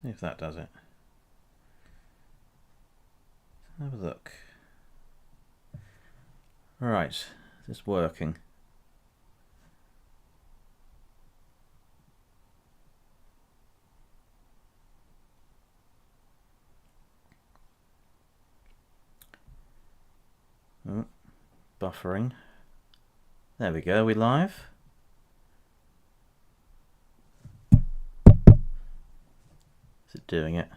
If that does it. Have a look. Right, is this working? Oh, buffering. There we go, we live? Is it doing it?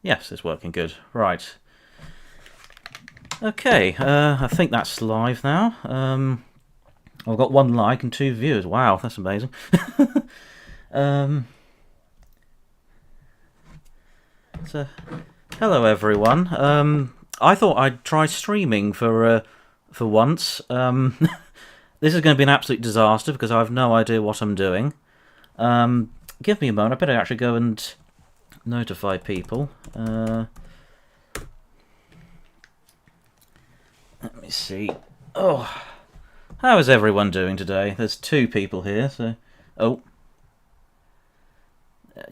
Yes, it's working good. Right. Okay, I think that's live now. I've got 1 like and 2 viewers. Wow, that's amazing. So, hello everyone. I thought I'd try streaming for once. This is going to be an absolute disaster because I have no idea what I'm doing. Give me a moment. I better actually go and notify people. Let me see. Oh, how is everyone doing today? There's 2 people here, so... Oh.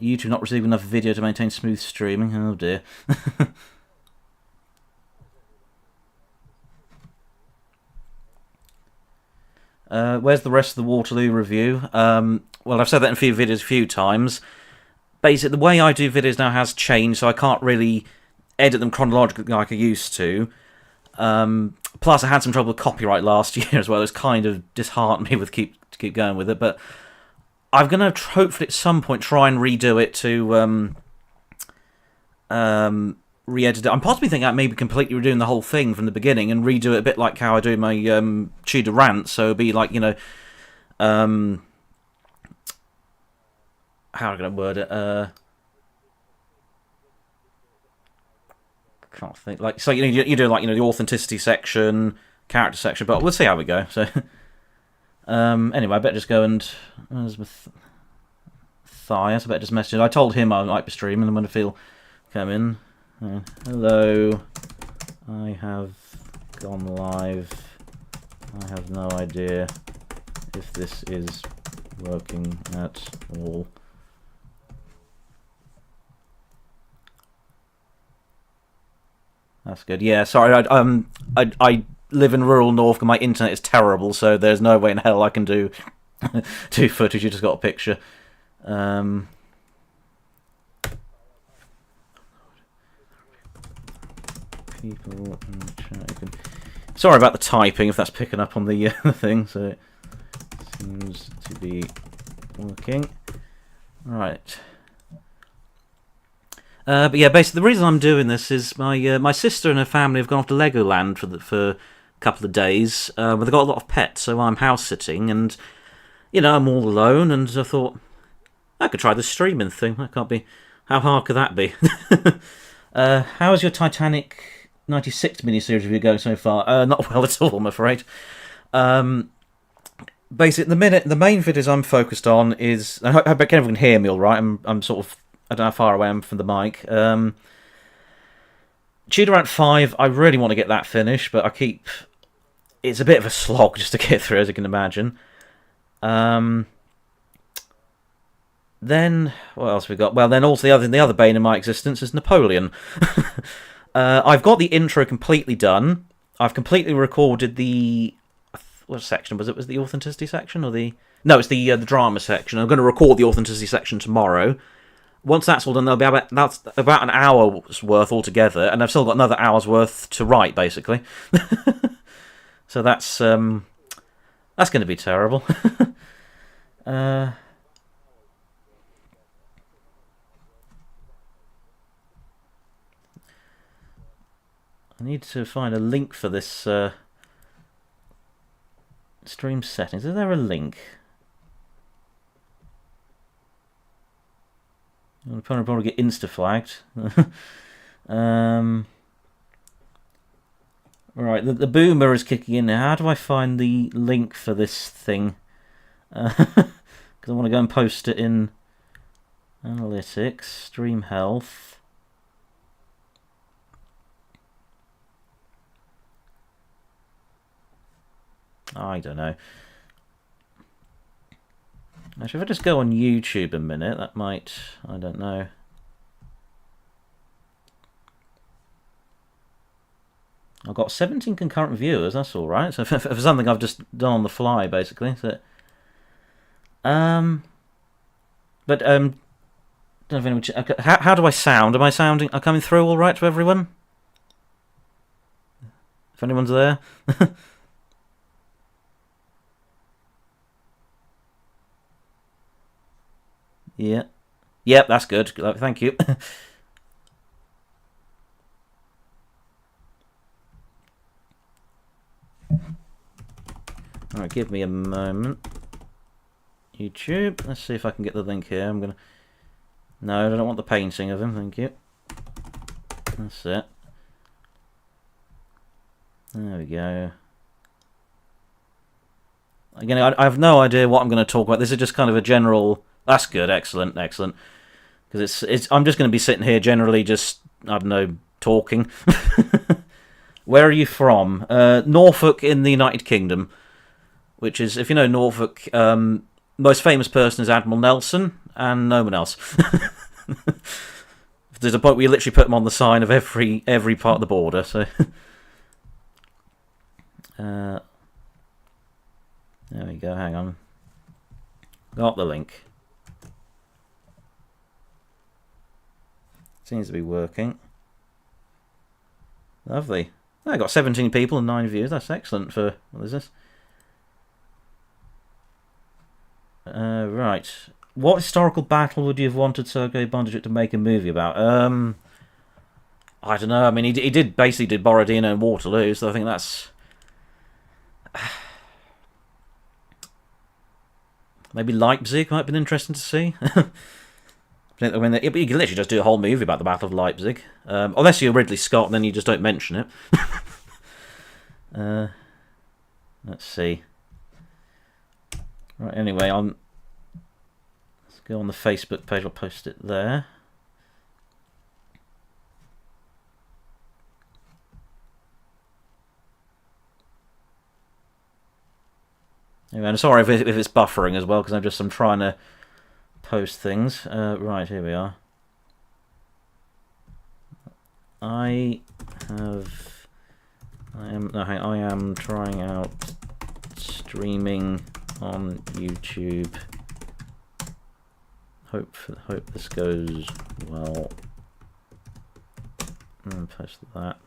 YouTube not receiving enough video to maintain smooth streaming. Oh dear. Where's the rest of the Waterloo review? Well, I've said that in a few videos a few times. Basically, the way I do videos now has changed, so I can't really edit them chronologically like I used to. Plus, I had some trouble with copyright last year as well. It's kind of disheartened me with keep going with it, but I'm going to hopefully at some point try and redo it to re-edit it. I'm possibly thinking about maybe completely redoing the whole thing from the beginning and redo it a bit like how I do my Tudor rant. So it'd be like, you know, how am I going to word it? Can't think. Like, so you do like, you know, the authenticity section, character section, but we'll see how we go. So anyway, I better just go and Matthias, I better just message him. I told him I might be streaming, and when I feel come in. Hello, I have gone live. I have no idea if this is working at all. That's good. Yeah, sorry. I live in rural North, and my internet is terrible, so there's no way in hell I can do do footage. You just got a picture. People in the chat. Sorry about the typing if that's picking up on the thing. So it seems to be working. Right. But yeah, basically the reason I'm doing this is my sister and her family have gone off to Legoland for a couple of days. Where they've got a lot of pets, so I'm house sitting, and you know I'm all alone, and I thought I could try the streaming thing. That can't be. How hard could that be? How is your Titanic '96 miniseries review going so far? Not well at all, I'm afraid. Basically, the main videos I'm focused on is. I hope everyone can hear me all right. I'm sort of. I don't know how far away I am from the mic. Tudor Rant 5, I really want to get that finished, but I keep... It's a bit of a slog just to get through, as you can imagine. Then, what else have we got? Well, then also the other bane in my existence is Napoleon. I've got the intro completely done. I've completely recorded the... What section was it? Was it the authenticity section or the... No, it's the drama section. I'm going to record the authenticity section tomorrow. Once that's all done, there'll be about an hour's worth altogether, and I've still got another hour's worth to write, basically. So that's going to be terrible. I need to find a link for this stream settings. Is there a link? I'll probably get insta-flagged. Right, the boomer is kicking in now. How do I find the link for this thing? Because I want to go and post it in Analytics, Stream Health. I don't know. Actually, if I just go on YouTube a minute, that might... I don't know. I've got 17 concurrent viewers, that's alright. So for something I've just done on the fly, basically. So, don't know if anyone... How do I sound? Am I coming through alright to everyone? If anyone's there? Yeah. Yep, that's good. Thank you. Alright, give me a moment. YouTube. Let's see if I can get the link here. I'm gonna... No, I don't want the painting of him, thank you. That's it. There we go. Again, I have no idea what I'm going to talk about. This is just kind of a general... That's good, excellent, excellent. Because I'm just going to be sitting here generally just, I don't know, talking. Where are you from? Norfolk in the United Kingdom. Which is, if you know Norfolk, most famous person is Admiral Nelson, and no one else. There's a point where you literally put them on the sign of every part of the border, so... there we go, hang on. Got the link. Seems to be working. Lovely. I got 17 people and 9 views. That's excellent for... What is this? Right. What historical battle would you have wanted Sergei Bondarchuk to make a movie about? I don't know. I mean, he did Borodino and Waterloo, so I think that's... Maybe Leipzig might have been interesting to see. I mean, you can literally just do a whole movie about the Battle of Leipzig. Unless you're Ridley Scott, then you just don't mention it. Let's see. Right, anyway, let's go on the Facebook page. I'll post it there. Anyway, I'm sorry if it's buffering as well, because I'm trying to post things. Right, here we are. I am trying out streaming on YouTube. Hope this goes well. And post that.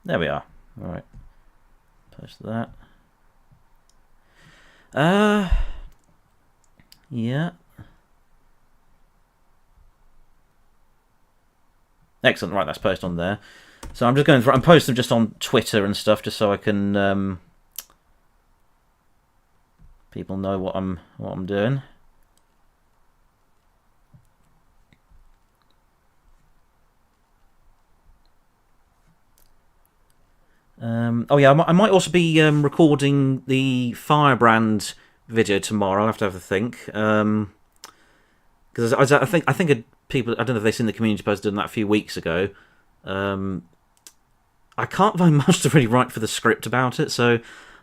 There we are. All right. Post that. Yeah. Excellent. Right, that's posted on there. So I'm just going through. I'm posting just on Twitter and stuff, just so I can people know what I'm doing. Oh yeah, I might also be recording the Firebrand video tomorrow. I'll have to have a think, because I think people, I don't know if they've seen the community post done that a few weeks ago. I can't find much to really write for the script about it, so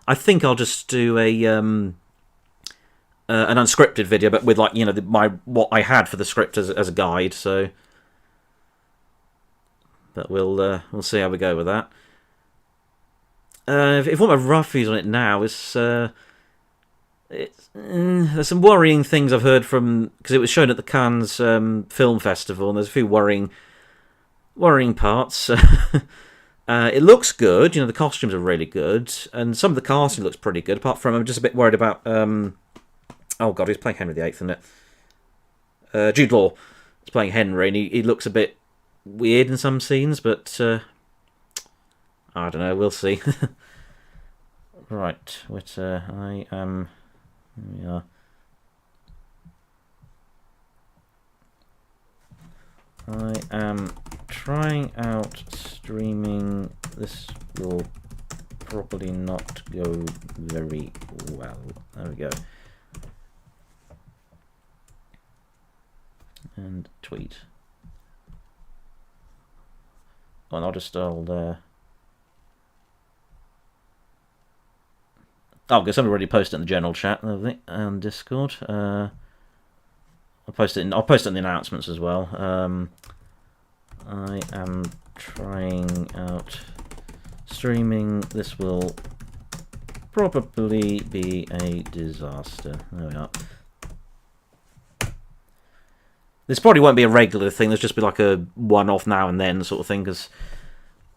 I think I'll just do an unscripted video, but with, like, you know, what I had for the script as a guide. So, but we'll see how we go with that. If what my rough views on it now is, there's some worrying things I've heard from, because it was shown at the Cannes Film Festival, and there's a few worrying parts. It looks good, you know, the costumes are really good, and some of the casting looks pretty good. Apart from, I'm just a bit worried about, oh god, he's playing Henry VIII, isn't it? Jude Law is playing Henry, and he looks a bit weird in some scenes, but I don't know, we'll see. Right, I am... Here we are. I am trying out streaming. This will probably not go very well. There we go. And tweet. Oh, and I'll Oh, because somebody already posted it in the general chat, I think, and Discord. I'll post it in the announcements as well. I am trying out streaming. This will probably be a disaster. There we are. This probably won't be a regular thing. There's just be like a one-off now and then sort of thing, because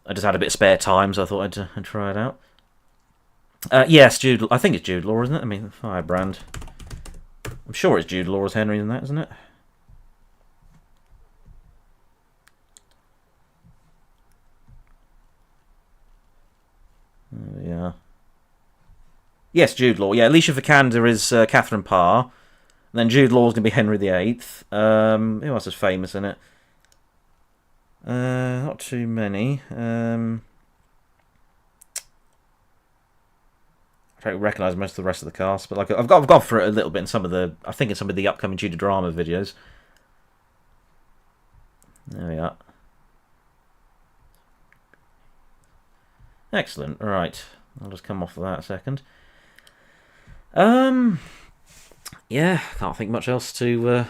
I just had a bit of spare time, so I thought I'd try it out. Yes, Jude. I think it's Jude Law, isn't it? I mean, Firebrand. I'm sure it's Jude Law as Henry in that, isn't it? Yeah. Yes, Jude Law. Yeah, Alicia Vikander is Catherine Parr. And then Jude Law's going to be Henry VIII. Who else is famous in it? Not too many. I don't recognise most of the rest of the cast, but like I've gone for it a little bit in some of the, I think in some of the upcoming Tudor drama videos. There we are. Excellent. Right, I'll just come off of that a second. Yeah, can't think much else to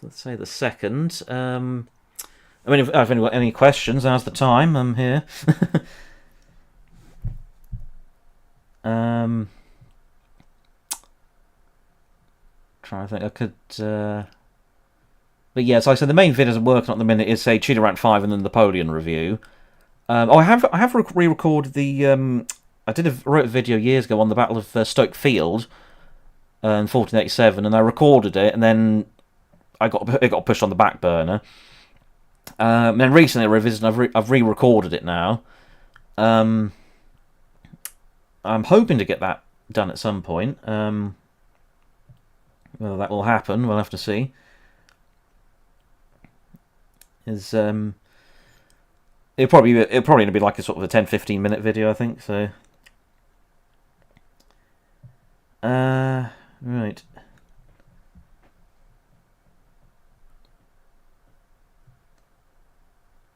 let's say the second. I mean, if anyone got any questions, now's the time. I'm here. Trying to think, I could. But yeah, so I said the main videos I'm working on at the minute is say Tudor Rant 5 and then the Napoleon review. I have re-recorded the. I wrote a video years ago on the Battle of Stoke Field in 1487, and I recorded it, and then it got pushed on the back burner. And then recently I revisited. I've re-recorded it now. I'm hoping to get that done at some point. Whether that will happen, we'll have to see. It'll probably be like a sort of a 10-15 minute video, I think. So, right.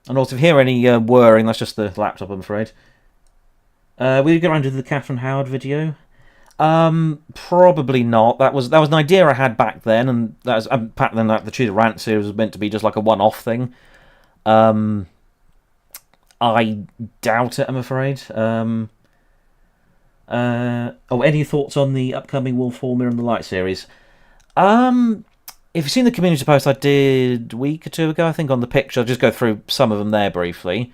And also, if you hear any whirring, that's just the laptop, I'm afraid. Will you get around to the Catherine Howard video? Probably not. That was an idea I had back then, and that was back then. Like the Tudor Rant series was meant to be just like a one-off thing. I doubt it, I'm afraid. Any thoughts on the upcoming Wolf Hall Mirror and the Light series? If you've seen the community post I did a week or two ago, I think on the picture, I'll just go through some of them there briefly.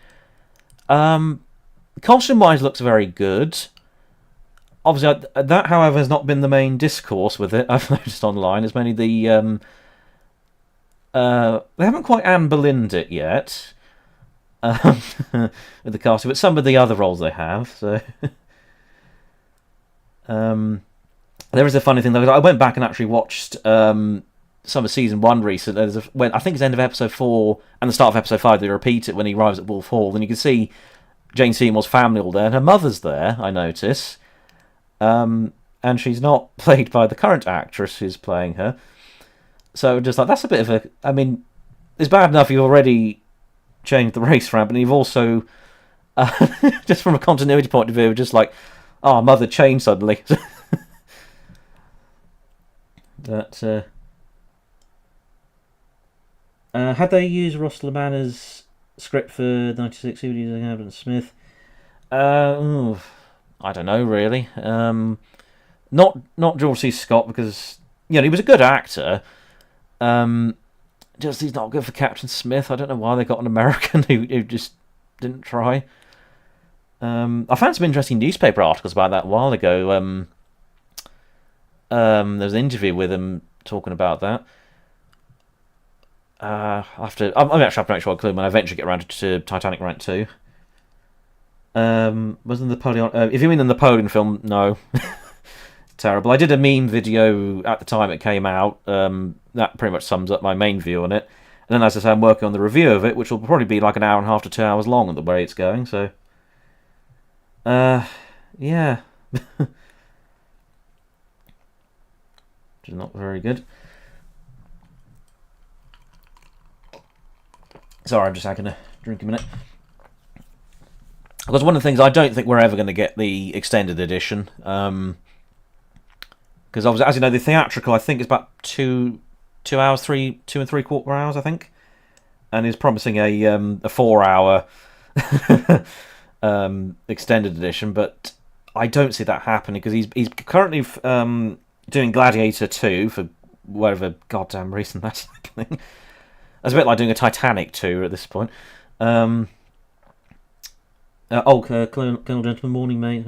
Costume-wise, looks very good. Obviously, that, however, has not been the main discourse with it. I've noticed online. It's mainly the they haven't quite Anne Boleyn'd it yet with the casting, but some of the other roles they have. So there is a funny thing though. I went back and actually watched some of season 1 recently. When I think it's the end of episode 4 and the start of episode 5. They repeat it when he arrives at Wolf Hall, and you can see Jane Seymour's family all there, and her mother's there. I notice. And she's not played by the current actress who's playing her. So just like, that's a bit of a... I mean, it's bad enough you've already changed the race ramp, and you've also, just from a continuity point of view, just like, oh, mother changed suddenly. But, had they used Ross LeManner's script for 96 using Adam Smith? I don't know, really. Not George C. Scott, because he was a good actor. Just he's not good for Captain Smith. I don't know why they got an American who just didn't try. I found some interesting newspaper articles about that a while ago. There was an interview with him talking about that. I'm actually have to make sure I include when I eventually get around to Titanic Rant 2. Wasn't Napoleon? If you mean the Napoleon film, no. Terrible. I did a meme video at the time it came out. That pretty much sums up my main view on it. And then, as I say, I'm working on the review of it, which will probably be like an hour and a half to 2 hours long at the way it's going. So, yeah, which is not very good. Sorry, I'm just having a drink a minute. Because one of the things, I don't think we're ever going to get the extended edition. Because obviously, as you know, the theatrical, I think, is about 2 hours, 2 and 3/4 hours, I think. And is promising a 4-hour extended edition, but I don't see that happening because he's currently doing Gladiator 2 for whatever goddamn reason that's happening. That's a bit like doing a Titanic 2 at this point. Colonel Gentleman, morning, mate.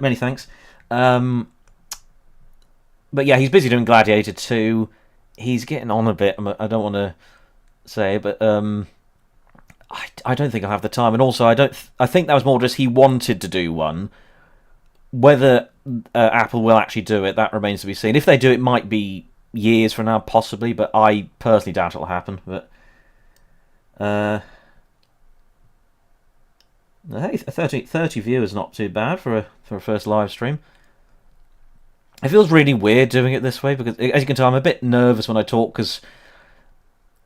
Many thanks. But yeah, he's busy doing Gladiator 2. He's getting on a bit. I don't want to say, but I don't think I'll have the time. And also, I think that was more just he wanted to do one. Whether Apple will actually do it, that remains to be seen. If they do, it might be years from now, possibly. But I personally doubt it'll happen. But hey, 30 viewers, not too bad for a first live stream. It feels really weird doing it this way because, as you can tell, I'm a bit nervous when I talk because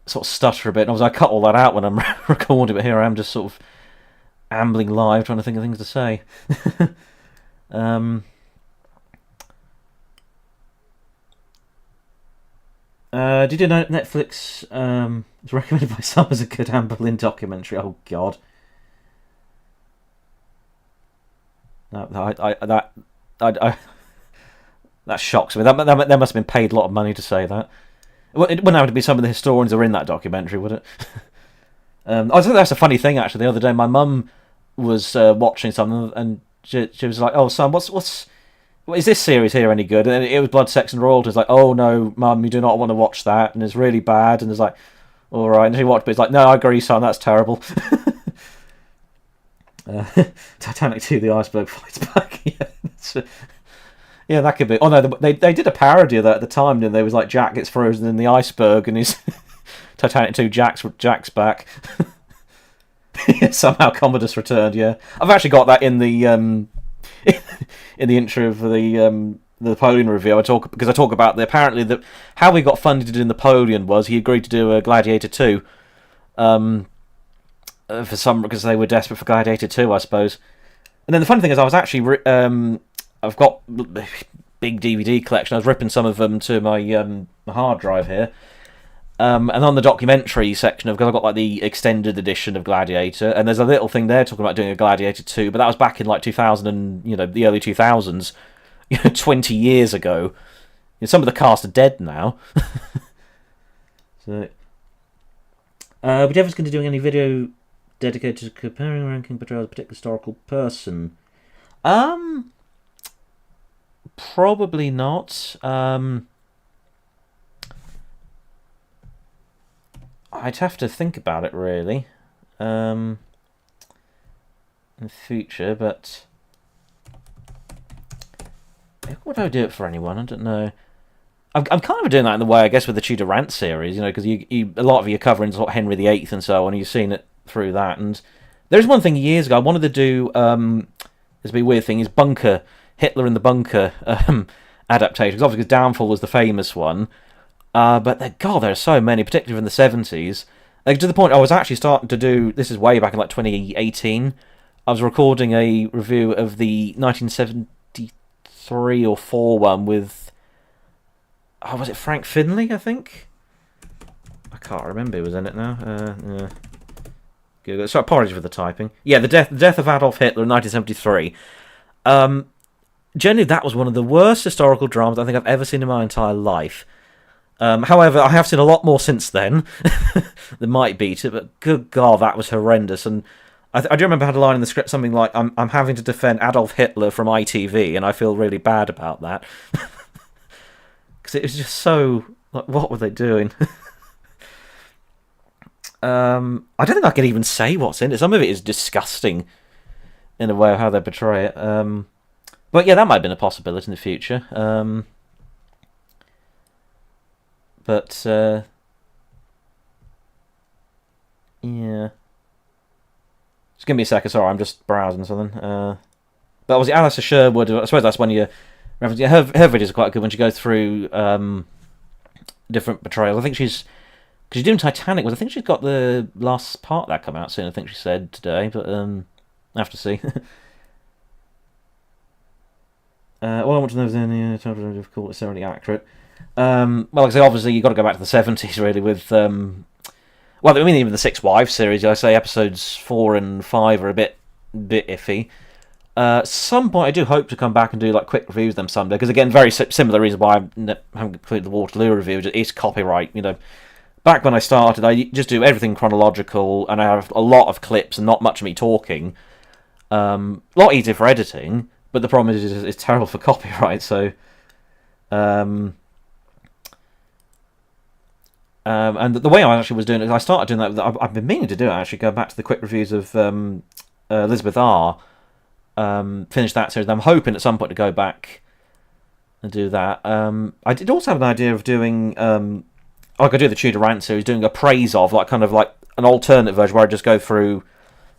I sort of stutter a bit. And I cut all that out when I'm recording, but here I am just sort of ambling live, trying to think of things to say. Did you know Netflix was recommended by some as a good Anne Boleyn documentary? Oh God. That shocks me. That must have been paid a lot of money to say that. Well, it wouldn't have to be some of the historians who are in that documentary, would it? I think that's a funny thing. Actually, the other day, my mum was watching something, and she was like, "Oh, son, what is this series here any good?" And it was Blood, Sex, and Royalty. It's like, "Oh no, mum, you do not want to watch that, and it's really bad." And it's like, "All right," and she watched, but it's like, "No, I agree, son, that's terrible." Titanic 2, the iceberg fights back. Yeah, that could be. Oh no, they did a parody of that at the time, didn't they? It was like Jack gets frozen in the iceberg, and he's Titanic 2. Jack's back. Somehow Commodus returned. Yeah, I've actually got that in the in the intro of the Napoleon review. I talk about apparently how we got funded to do Napoleon was he agreed to do a Gladiator 2. Because they were desperate for Gladiator 2, I suppose. And then the funny thing is, I was actually I've got a big DVD collection. I was ripping some of them to my hard drive here. And on the documentary section, because I've got like the extended edition of Gladiator, and there's a little thing there talking about doing a Gladiator 2, but that was back in like 2000 and the early 2000s, 20 years ago. Some of the cast are dead now. So, would you ever consider doing any video dedicated to comparing and ranking portrayals of a particular historical person? Probably not. I'd have to think about it really in the future, but would I do it for anyone? I don't know. I'm kind of doing that in the way, I guess, with the Tudor Rant series, because you a lot of you are covering sort of Henry VIII and so on, and you've seen it through that. And there's one thing years ago I wanted to do. This would be a weird thing. Is Bunker, Hitler in the Bunker adaptation? Because obviously, because Downfall was the famous one. But there are so many, particularly in the 70s. To the point I was actually starting to do. This is way back in like 2018. I was recording a review of the 1973 or 4 one with. Oh, was it Frank Finlay? I think. I can't remember who was in it now. Yeah. Google. Sorry, apologies for the typing. Yeah, the death of Adolf Hitler in 1973. Generally, that was one of the worst historical dramas I think I've ever seen in my entire life. However, I have seen a lot more since then that might beat it, but good God, that was horrendous. And I do remember I had a line in the script, something like, I'm having to defend Adolf Hitler from ITV, and I feel really bad about that. Because it was just so... Like, what were they doing? I don't think I can even say what's in it. Some of it is disgusting in a way of how they portray it. But yeah, that might have been a possibility in the future. But yeah. Just give me a second. Sorry, I'm just browsing something. But obviously, Alistair Sherwood. I suppose that's when you. Her videos are quite good when she goes through different portrayals. I think because she's doing Titanic. I think she's got the last part of that come out soon. I think she said today, but I have to see. All I want to know is any difficult, necessarily accurate. Well, like I say, obviously you've got to go back to the 70s, really, with... well, I mean, even the Six Wives series, I say episodes 4 and 5 are a bit iffy. Some point I do hope to come back and do like quick reviews of them someday, because again, very similar reason why I haven't completed the Waterloo review. It's copyright, you know. Back when I started, I just do everything chronological, and I have a lot of clips and not much of me talking. A lot easier for editing, but the problem is it's terrible for copyright. So, and the way I actually was doing it, I started doing that. I've been meaning to do it actually. Go back to the quick reviews of Elizabeth R. Finish that series. I'm hoping at some point to go back and do that. I did also have an idea of doing, like I do the Tudor Rant series, doing a praise of, like kind of like an alternate version where I just go through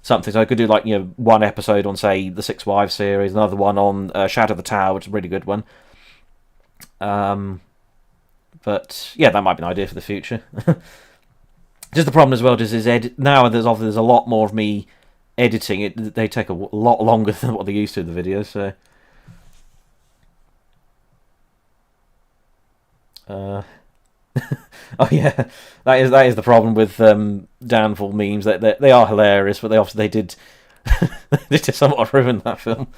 something. So I could do like, you know, one episode on, say, the Six Wives series, another one on Shadow of the Tower, which is a really good one. But yeah, that might be an idea for the future. Just the problem as well is now there's a lot more of me editing. They take a lot longer than what they used to in the videos. So, oh yeah, that is the problem with Downfall memes. That they are hilarious, but they did they did somewhat ruin that film.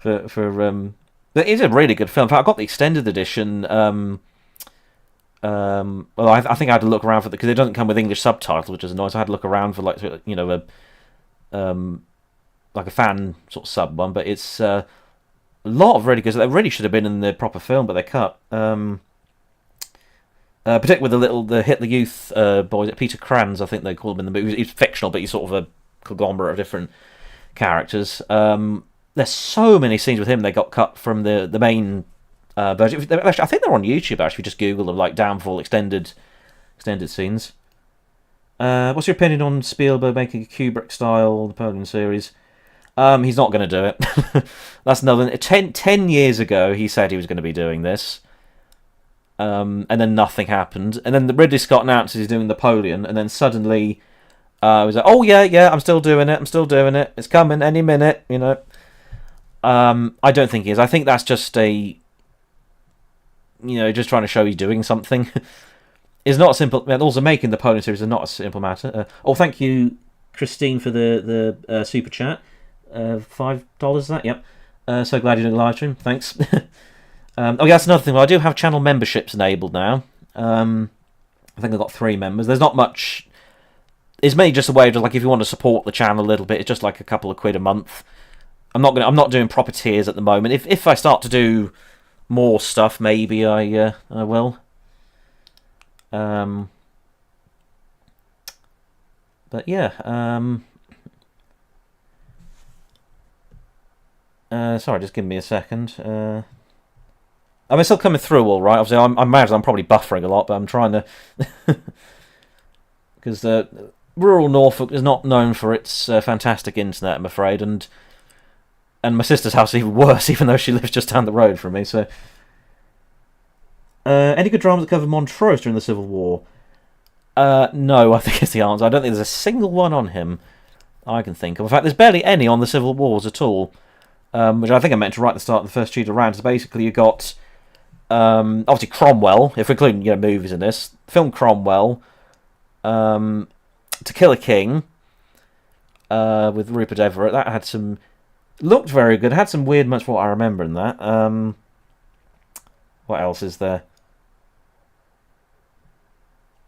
But it is a really good film. In fact, I got the extended edition. Well, I think I had to look around for because it doesn't come with English subtitles, which is annoying. So I had to look around for, like, you know, like a fan sort of sub one. But it's a lot of really good. They really should have been in the proper film, but they cut. Particularly with the Hitler Youth boys, Peter Kranz, I think they call him in the movie. He's fictional, but he's sort of a conglomerate of different characters. There's so many scenes with him they got cut from the main version. Actually, I think they're on YouTube. Actually, just Google them, like Downfall extended scenes. What's your opinion on Spielberg making a Kubrick-style Napoleon series? He's not going to do it. That's another 10 years ago. He said he was going to be doing this, and then nothing happened. And then Ridley Scott announced he's doing Napoleon, and then suddenly, he was like, "Oh yeah, I'm still doing it. It's coming any minute," you know. I don't think he is. I think that's just just trying to show he's doing something. It's not a simple. Also, making the Napoleon series is not a simple matter. Thank you, Christine, for the super chat. $5 is that? Yep. So glad you're doing a live stream. Thanks. Oh yeah, that's another thing. Well, I do have channel memberships enabled now. I think I've got 3 members. There's not much. It's mainly just a way of, like, if you want to support the channel a little bit, it's just like a couple of quid a month. I'm not doing proper tiers at the moment. If I start to do more stuff, maybe I will. But yeah. Sorry, just give me a second. I'm still coming through all right. Obviously, I imagine I'm probably buffering a lot, but I'm trying to because rural Norfolk is not known for its fantastic internet, I'm afraid, and my sister's house is even worse, even though she lives just down the road from me. So, any good dramas that cover Montrose during the Civil War? No, I think is the answer. I don't think there's a single one on him I can think of. In fact, there's barely any on the Civil Wars at all, which I think I meant to write at the start of the first Tudor Rant. So basically, you got obviously Cromwell, if we're including movies in this. Film Cromwell, To Kill a King, with Rupert Everett. That had some. Looked very good. Had some weird moments. What I remember in that. What else is there?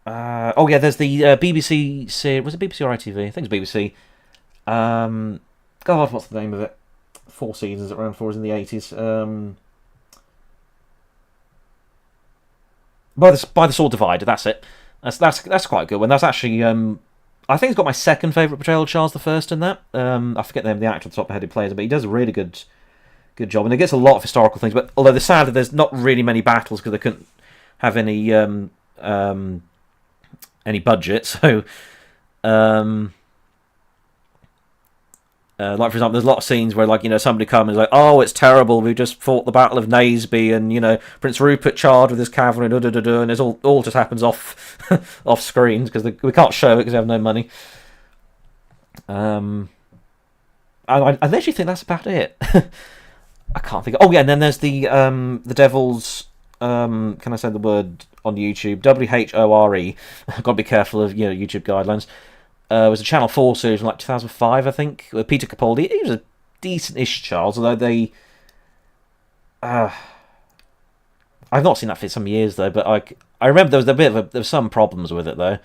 Oh yeah, there's the BBC series. Was it BBC or ITV? I think it's BBC. God, what's the name of it? 4 seasons. Around 4 in the 80s. By the Sword Divided. That's it. That's quite a good one. That's actually. I think it's got my second favourite portrayal of Charles I in that. I forget the name of the actor at the top of the head who plays it, but he does a really good job, and it gets a lot of historical things. But although sadly there's not really many battles because they couldn't have any budget, so like for example, there's a lot of scenes where, like, somebody comes and is like, "Oh, it's terrible. We just fought the Battle of Naseby, and Prince Rupert charged with his cavalry, and it's all just happens off off screens because we can't show it because we have no money." I literally think that's about it. I can't think. Oh yeah, and then there's the Devil's. Can I say the word on YouTube? WHORE. I've got to be careful of YouTube guidelines. It was a Channel 4 series from like 2005, I think, with Peter Capaldi. He was a decent-ish Charles, although they. I've not seen that for some years though, but I remember there was some problems with it though.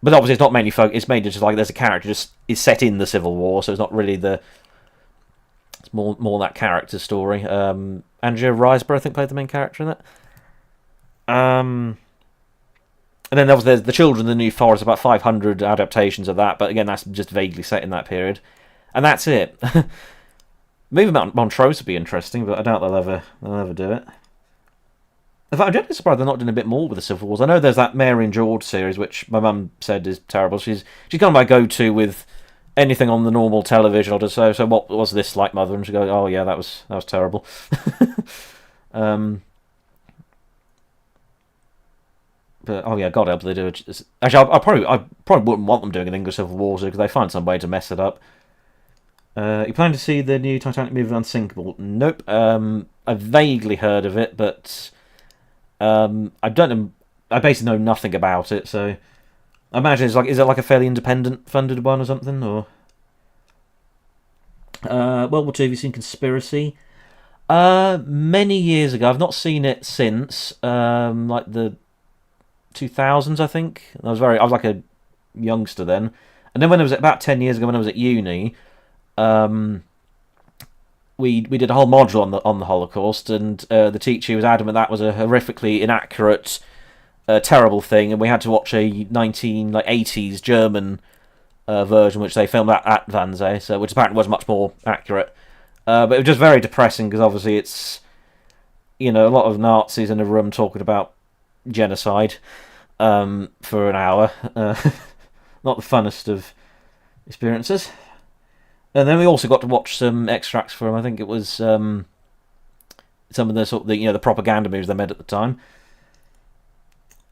But obviously, it's not mainly it's mainly just like there's a character just is set in the Civil War, so it's not really it's more that character story. Andrea Riseborough, I think, played the main character in it. And then there's The Children of the New Forest, about 500 adaptations of that, but again, that's just vaguely set in that period. And that's it. Movie about Montrose would be interesting, but I doubt they'll ever do it. In fact, I'm generally surprised they're not doing a bit more with the Civil Wars. I know there's that Mary and George series, which my mum said is terrible. She's kind of my go-to with anything on the normal television. I'll just say, so what was this like, Mother? And she goes, oh yeah, that was terrible. But oh yeah, God help they do it. Actually, I probably wouldn't want them doing an English Civil War because they find some way to mess it up. You planning to see the new Titanic movie Unsinkable? Nope. I vaguely heard of it, but I don't know. I basically know nothing about it, so I imagine is it like a fairly independent funded one or something, or World War II. Have you seen Conspiracy? Many years ago. I've not seen it since. Like the 2000s, I think. I was like a youngster then, and then when it was about 10 years ago when I was at uni, we did a whole module on the Holocaust, and the teacher was adamant that was a horrifically inaccurate, terrible thing, and we had to watch a 1980s German version which they filmed at Wannsee, so which apparently was much more accurate. But it was just very depressing because obviously it's a lot of Nazis in a room talking about genocide for an hour. Not the funnest of experiences. And then we also got to watch some extracts from, I think it was some of the sort of the propaganda movies they made at the time.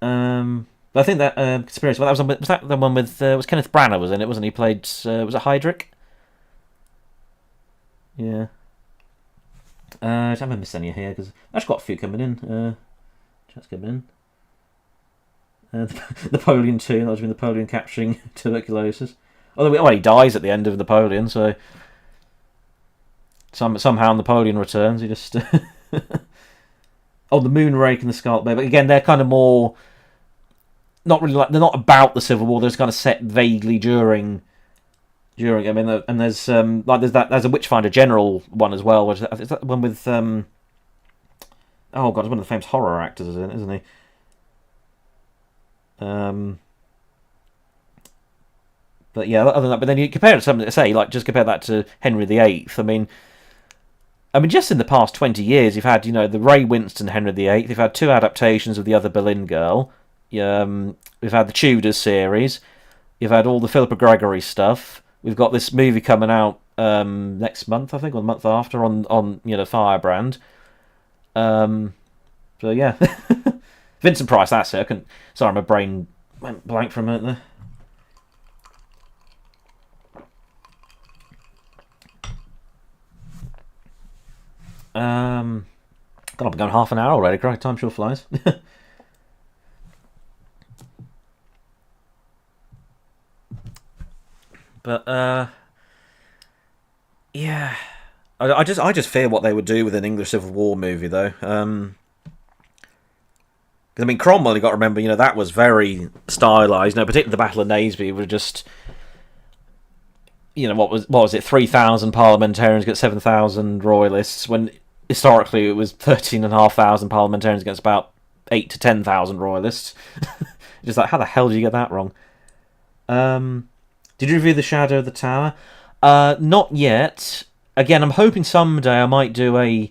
But I think that Conspiracy. Well, was that the one with was Kenneth Branagh was in it, wasn't he? Played was it Heydrich? Yeah. I haven't missed any here because I've actually got a few coming in. Chat's coming in. Napoleon 2. That was been Napoleon capturing tuberculosis. Although he dies at the end of Napoleon, so somehow Napoleon returns. He just the Moonrake and the Scarlet Bay. But again, they're kind of more not really like they're not about the Civil War. They're just kind of set vaguely during. I mean, and there's there's a Witchfinder General one as well. Which is that the one with oh god, it's one of the famous horror actors, isn't he? But yeah, other than that, but then you compare it to something, just compare that to Henry VIII. I mean, just in the past 20 years, you've had, the Ray Winston Henry VIII. You've had two adaptations of The Other Boleyn Girl. We've had the Tudors series. You've had all the Philippa Gregory stuff. We've got this movie coming out next month, I think, or the month after on Firebrand. So yeah, Vincent Price. That's it. Sorry, my brain went blank for a minute there. God, I've been going half an hour already. Great, time sure flies. But yeah, I just fear what they would do with an English Civil War movie, though. Cromwell, you got to remember, that was very stylized. Particularly the Battle of Naseby was just, what was it? 3,000 parliamentarians against 7,000 royalists. When historically it was 13,500 parliamentarians against about 8 to 10,000 royalists. Just like, how the hell did you get that wrong? Did you review The Shadow of the Tower? Not yet. Again, I'm hoping someday I might do a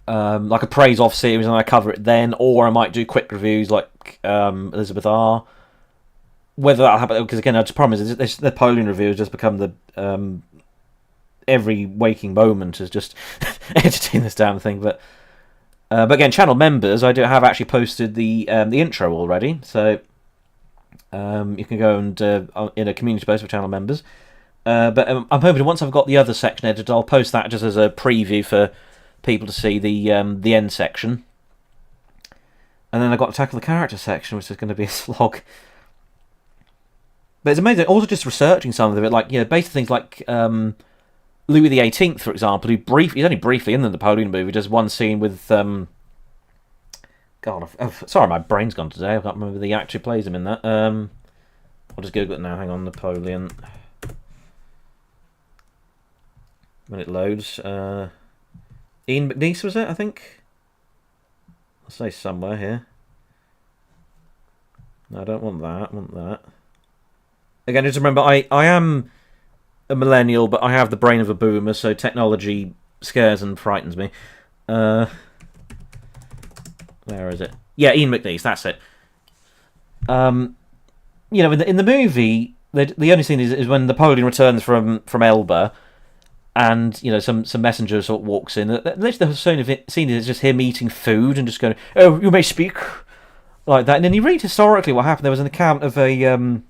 like a praise-off series and I cover it then, or I might do quick reviews like Elizabeth R. Whether that'll happen, because again, the problem is this Napoleon review has just become the every waking moment is just editing this damn thing. But again, channel members, I have actually posted the intro already, so you can go and in a community post for channel members. But I'm hoping once I've got the other section edited, I'll post that just as a preview for people to see the end section. And then I've got to tackle the character section, which is going to be a slog. But it's amazing. Also, just researching some of it, like basic things like Louis XVIII, for example, he's only briefly in the Napoleon movie. Does one scene with God, sorry, my brain's gone today. I can't remember the actor who plays him in that. I'll just Google it now. Hang on, Napoleon. When it loads, Ian McNeice was it? I think. I'll say somewhere here. No, I don't want that. I want that. Again, just remember, I am a millennial, but I have the brain of a boomer, so technology scares and frightens me. Where is it? Yeah, Ian McNeice, that's it. In the movie, the only scene is when Napoleon returns from Elba, and some messenger sort of walks in. Literally, the whole scene is just him eating food and just going, "Oh, you may speak," like that. And then you read historically what happened. There was an account of a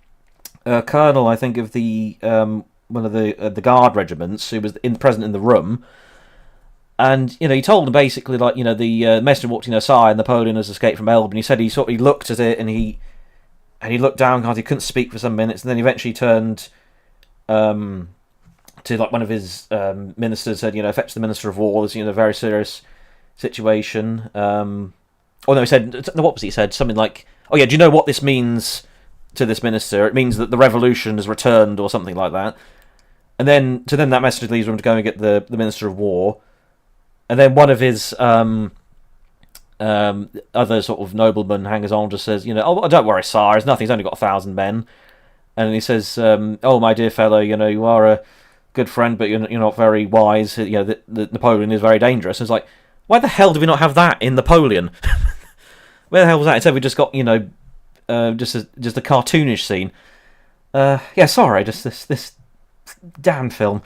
colonel, I think, of the one of the guard regiments who was present in the room. And he told him basically, like, the messenger walked in aside, and Napoleon has escaped from Elba, and he said he looked at it and he looked down because he couldn't speak for some minutes, and then eventually turned to like one of his ministers, said, fetch the Minister of War. There's a very serious situation. He said, what was he said? Something like, "Oh yeah, do you know what this means to this minister? It means that the revolution has returned," or something like that. And then that messenger leaves him to go and get the Minister of War. And then one of his other sort of noblemen, hangers-on, just says, "Oh, don't worry, sire, it's nothing, he's only got 1,000 men." And he says, "Oh, my dear fellow, you are a good friend, but you're not very wise. The Napoleon is very dangerous." And it's like, why the hell do we not have that in Napoleon? Where the hell was that? Instead we just got, just a cartoonish scene. Sorry, just this damn film.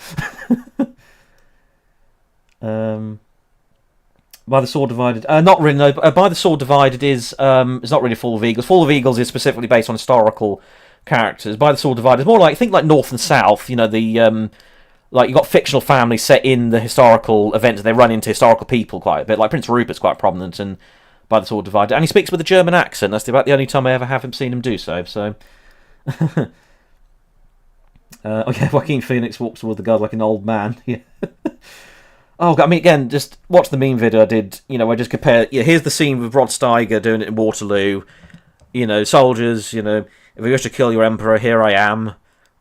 By the Sword Divided, not really. No, By the Sword Divided is it's not really Fall of Eagles. Fall of Eagles is specifically based on historical characters. By the Sword Divided is more like, think like North and South. Like you got fictional families set in the historical events. They run into historical people quite a bit. Like Prince Rupert's quite prominent in By the Sword Divided, and he speaks with a German accent. That's about the only time I ever have seen him do so. So. Joaquin Phoenix walks toward the guard like an old man. Yeah. Oh, I mean, again, just watch the meme video I did. I just compare. Here's the scene with Rod Steiger doing it in Waterloo. Soldiers. If you wish to kill your emperor, here I am.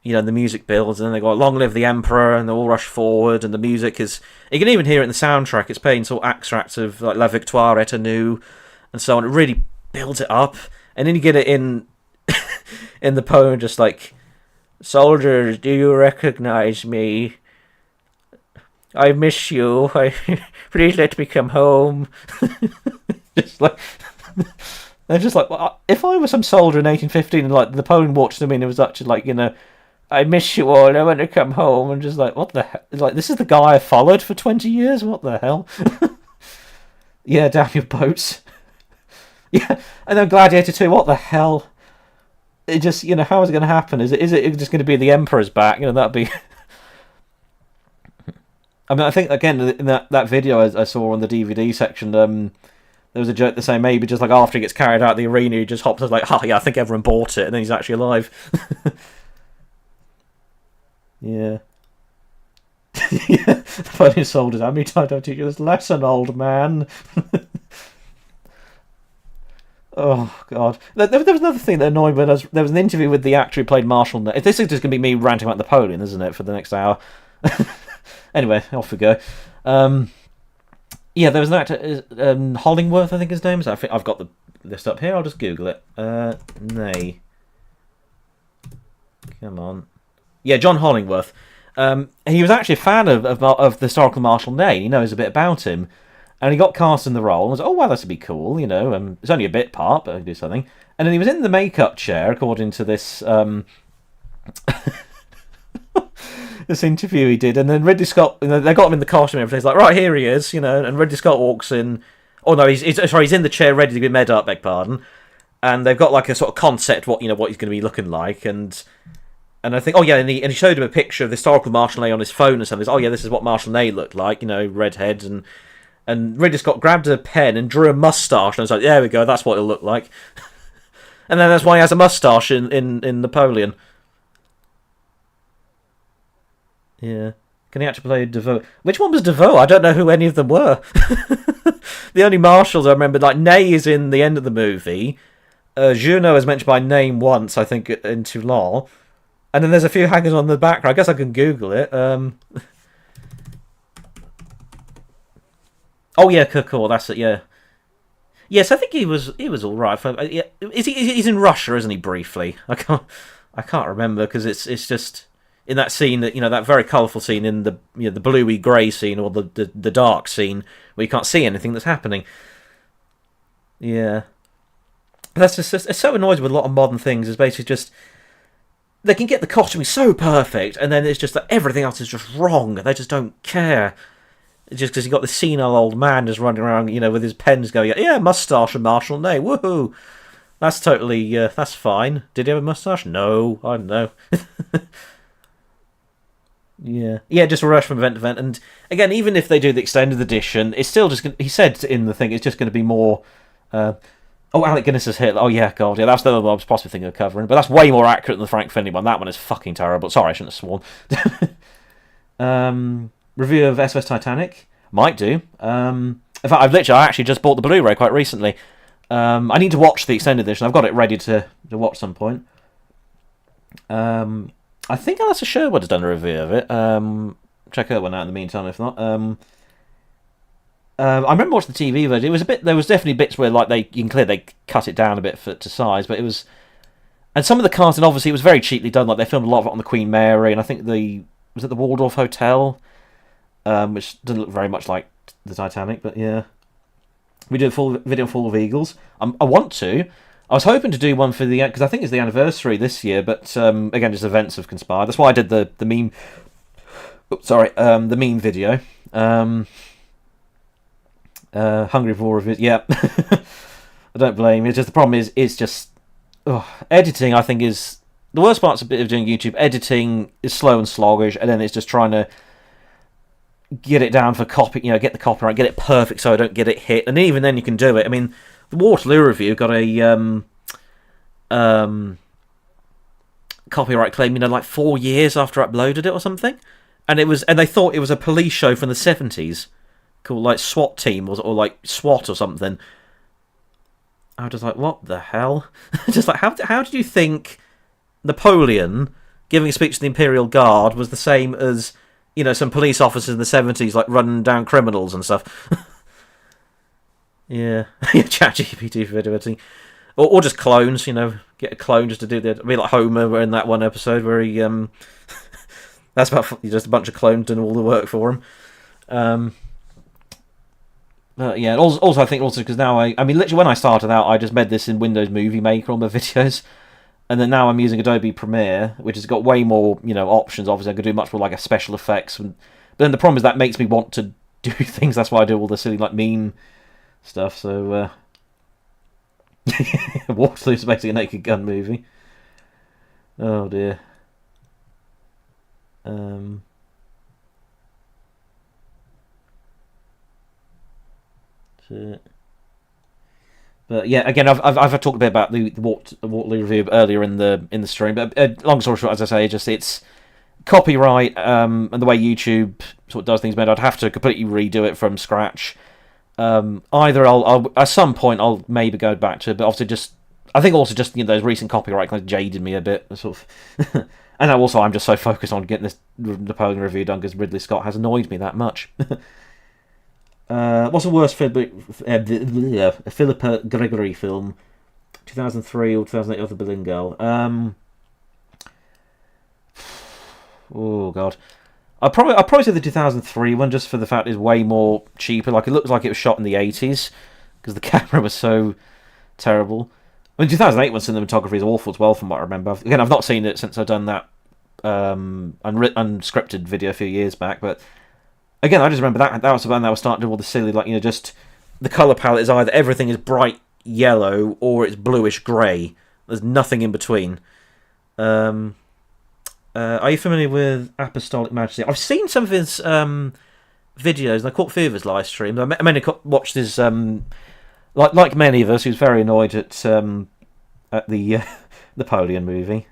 The music builds, and then they go, "Long live the emperor," and they all rush forward, and the music is. You can even hear it in the soundtrack. It's playing sort of extracts of like La Victoire et nous, and so on. It really builds it up, and then you get it in in the poem, just like, "Soldiers, do you recognize me? I miss you. Please let me come home." Just like they're just like, well, if I was some soldier in 1815 and like Napoleon walked to me and it was actually like, "I miss you all. I want to come home," and just like, what the hell? Like, this is the guy I followed for 20 years. What the hell? Yeah, damn your boats. Yeah, and then Gladiator 2. What the hell? It just, how is it going to happen? Is it just going to be the Emperor's back? That'd be. I mean, I think, again, in that video I saw on the DVD section, there was a joke the same, maybe just like after he gets carried out of the arena, he just hops up like, "Oh yeah, I think everyone bought it," and then he's actually alive. Yeah. Yeah. Funny soldiers, how many times I've teach you this lesson, old man? Oh, God. There was another thing that annoyed me. There was an interview with the actor who played Marshal. This is just going to be me ranting about Napoleon, isn't it, for the next hour? Anyway, off we go. There was an actor, Hollingworth, I think his name is. I think I've got the list up here. I'll just Google it. Nay. Come on. Yeah, John Hollingworth. He was actually a fan of the historical Marshal Ney. He knows a bit about him. And he got cast in the role and was like, "Oh, wow, this would be cool, It's only a bit part, but I can do something." And then he was in the makeup chair, according to this this interview he did. And then Ridley Scott, they got him in the costume and everything. He's like, "Right, here he is," and Ridley Scott walks in. Oh, no, he's in the chair ready to be made up, beg pardon. And they've got like a sort of concept what he's going to be looking like. And And I think, oh yeah, and he showed him a picture of the historical Marshall Ney on his phone and something. Oh yeah, this is what Marshall Ney looked like, redhead. And Ridley Scott grabbed a pen and drew a moustache, and I was like, there we go, that's what it'll look like. And then that's why he has a moustache in Napoleon. Yeah. Can he actually play DeVoe? Which one was DeVoe? I don't know who any of them were. The only marshals I remember, like, Ney is in the end of the movie. Junot is mentioned by name once, I think, in Toulon. And then there's a few hangers on the background. I guess I can Google it. Oh yeah, Kirkor, that's it. Yeah. Yes, I think he was all right. He's in Russia, isn't he? Briefly, I can't remember because it's just in that scene that that very colourful scene in the the bluey grey scene or the dark scene where you can't see anything that's happening. Yeah, that's just it's so annoying with a lot of modern things. Is basically just they can get the costuming so perfect, and then it's just that everything else is just wrong. They just don't care. It's just because you got this senile old man just running around, with his pens going, yeah, moustache and Marshall Ney, woohoo! That's totally, that's fine. Did he have a moustache? No, I don't know. Yeah, just a rush from event to event. And again, even if they do the extended edition, it's still just. He said in the thing, it's just going to be more. Alec Guinness is here. Oh yeah, God, yeah, that's the other one I was possibly thinking of covering. But that's way more accurate than the Frank Finlay one. That one is fucking terrible. Sorry, I shouldn't have sworn. Review of SOS Titanic might do. In fact, I actually just bought the Blu-ray quite recently. I need to watch the extended edition. I've got it ready to watch some point. I think Alyssa Sherwood has done a review of it. Check her one out in the meantime, if not. I remember watching the TV version. It was a bit. There was definitely bits where you can clear they cut it down a bit to size, but it was. And some of the casting, obviously, it was very cheaply done. Like they filmed a lot of it on the Queen Mary, and I think was it the Waldorf Hotel, which didn't look very much like the Titanic, but yeah. We did a full video full of Eagles. I want to. I was hoping to do one for the because I think it's the anniversary this year, but again, just events have conspired. That's why I did the meme. The meme video. Hungry for reviews. Yeah, I don't blame you. It's just the problem is it's just editing. I think is the worst part's a bit of doing YouTube. Editing is slow and sluggish, and then it's just trying to get it down for copy. Get the copyright, get it perfect so I don't get it hit. And even then, you can do it. I mean, the Waterloo review got a copyright claim. Like 4 years after I uploaded it or something, and they thought it was a police show from the 70s. Called like SWAT team or like SWAT or something. I was just like, what the hell? Just like, how did you think Napoleon giving a speech to the Imperial Guard was the same as some police officers in the 70s like running down criminals and stuff? Yeah, ChatGPT for video editing, or just clones. Get a clone just to do the. I mean, like Homer in that one episode where he that's about just a bunch of clones doing all the work for him. Yeah, also I think because now I mean literally when I started out I just made this in Windows Movie Maker on my videos, and then now I'm using Adobe Premiere, which has got way more options. Obviously I could do much more like a special effects, but then the problem is that makes me want to do things. That's why I do all the silly like meme stuff. So Waterloo's basically a Naked Gun movie. Oh dear. But yeah, again, I've talked a bit about the Waterloo review earlier in the stream. But long story short, as I say, it's copyright and the way YouTube sort of does things. I'd have to completely redo it from scratch. Either I'll at some point I'll maybe go back to it, but obviously I think also those recent copyright kind of jaded me a bit, sort of. And also I'm just so focused on getting this Napoleon review done because Ridley Scott has annoyed me that much. What's the worst Philippa Gregory film? 2003 or 2008 of the Berlin Girl? Oh god, I'll probably say the 2003 one just for the fact it's way more cheaper. Like it looks like it was shot in the 80s because the camera was so terrible. I mean, 2008 one cinematography is awful as well, from what I remember. Again, I've not seen it since I've done that unscripted video a few years back, but. Again, I just remember that was when they were starting to do all the silly, like, just the colour palette is either everything is bright yellow or it's bluish grey. There's nothing in between. Are you familiar with Apostolic Majesty? I've seen some of his videos, and I caught a few of his live streams. I mainly watched his like many of us, he was very annoyed at the Napoleon movie.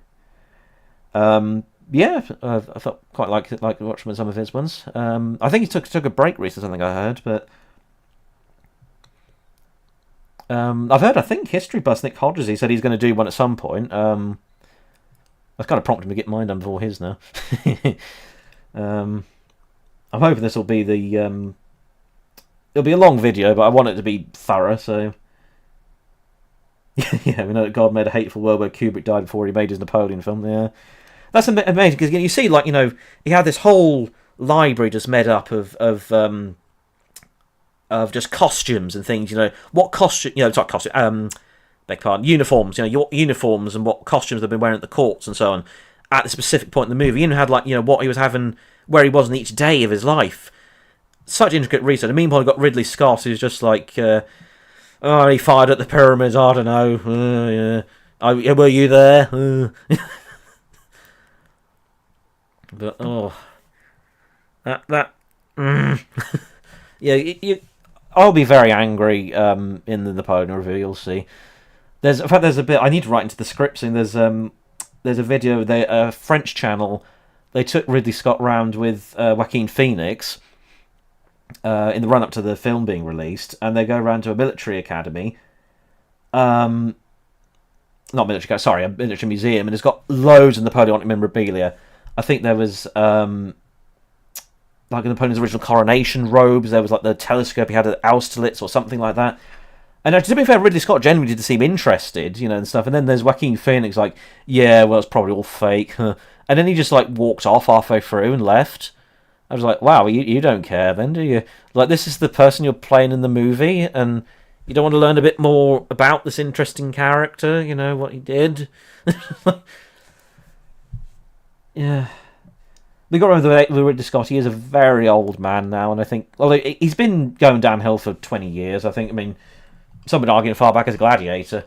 Yeah, I felt quite like watching some of his ones. I think he took a break recently, something I heard, but I've heard. I think History Bus Nick Hodges, he said he's going to do one at some point. That's kind of prompted me to get mine done before his now. I'm hoping this will be the. It'll be a long video, but I want it to be thorough. So yeah, we know that God made a hateful world where Kubrick died before he made his Napoleon film. Yeah, that's amazing because you see, like, he had this whole library just made up of just costumes and things. What costume? It's not costume. Beg pardon. Uniforms. Your uniforms and what costumes they've been wearing at the courts and so on. At the specific point in the movie, had what he was having, where he was in each day of his life. Such intricate research. And meanwhile, you've got Ridley Scott, who's just like, he fired at the pyramids. I don't know. Yeah. Were you there? But yeah, I'll be very angry in the Napoleon review. You'll see. There's a bit I need to write into the script soon. There's a video, a French channel. They took Ridley Scott round with Joaquin Phoenix in the run up to the film being released, and they go around to a military academy. Not military academy, sorry, a military museum, and it's got loads of Napoleonic memorabilia. I think there was like Napoleon's original coronation robes. There was like the telescope he had at Austerlitz or something like that. And to be fair, Ridley Scott genuinely did seem interested, and stuff. And then there's Joaquin Phoenix, like, yeah, well, it's probably all fake. And then he just, like, walked off halfway through and left. I was like, wow, you don't care then, do you? Like, this is the person you're playing in the movie, and you don't want to learn a bit more about this interesting character, what he did? Yeah. We got to remember that Ridley Scott, he is a very old man now, and I think, well, he's been going downhill for 20 years, I think. I mean, some would argue far back as a Gladiator.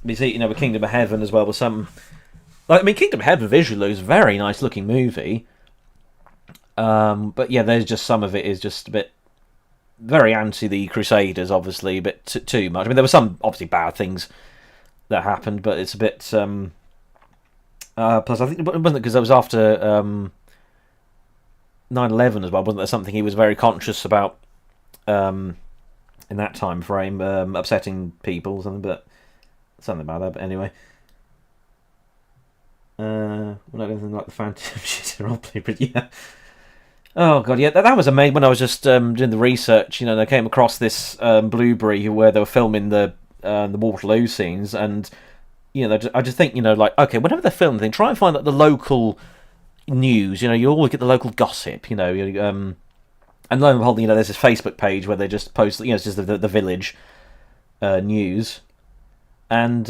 We see, with Kingdom of Heaven as well, with some... Kingdom of Heaven visually is a very nice looking movie. But yeah, there's just some of it is just a bit... very anti the Crusaders, obviously, a bit too much. I mean, there were some, obviously, bad things that happened, but it's a bit... plus, I think, wasn't it because that was after... 9/11 as well, wasn't there something he was very conscious about in that time frame, upsetting people or something, but something about that, but anyway. Not anything like the Phantom shit, but yeah. Oh god, yeah, that was amazing. When I was just doing the research, they came across this Blueberry where they were filming the Waterloo scenes, and I just think, okay, whenever they're filming, try and find the local news. You always get the local gossip. And lo and behold, there's this Facebook page where they just post, it's just the village news, and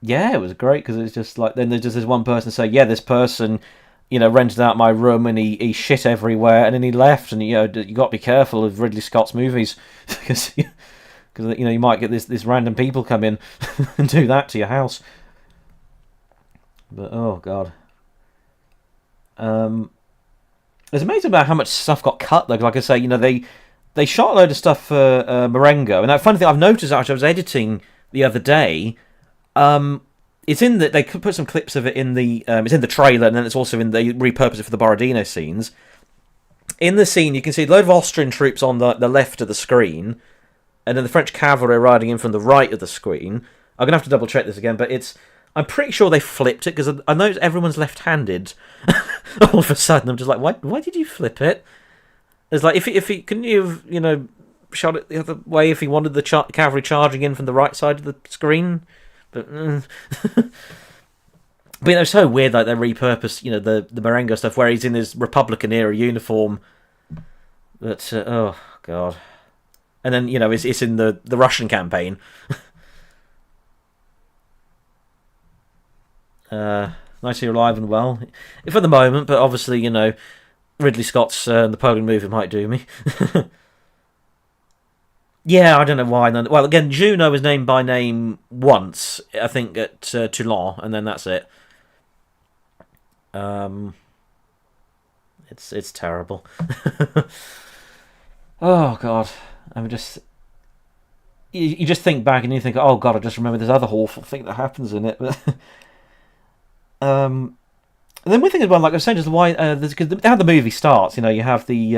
yeah, it was great because it's just like then there's just this one person say, yeah, this person, rented out my room and he shit everywhere and then he left, and you got to be careful of Ridley Scott's movies because you might get this random people come in and do that to your house. But oh god. It's amazing about how much stuff got cut though. Like I say, they shot a load of stuff for Marengo, and that funny thing I've noticed actually, I was editing the other day. It's in that they could put some clips of it in the. It's in the trailer, and then it's also in they repurpose it for the Borodino scenes. In the scene, you can see a load of Austrian troops on the left of the screen, and then the French cavalry riding in from the right of the screen. I'm gonna have to double check this again, but I'm pretty sure they flipped it because I noticed everyone's left-handed. All of a sudden, I'm just like, why did you flip it? It's like if he couldn't you have shot it the other way if he wanted the cavalry charging in from the right side of the screen, but they're so weird. Like they repurposed the Marengo stuff where he's in his Republican era uniform. But oh god, and then it's in the Russian campaign. Nicely alive and well, for the moment, but obviously, Ridley Scott's Napoleon movie might do me. Yeah, I don't know why. Well, again, Juno was named by name once, I think, at Toulon, and then that's it. Um, it's terrible. Oh God, I'm just you just think back and you think, oh God, I just remember this other awful thing that happens in it. But and then we think about, like I was saying, just why because how the movie starts. You know, you have the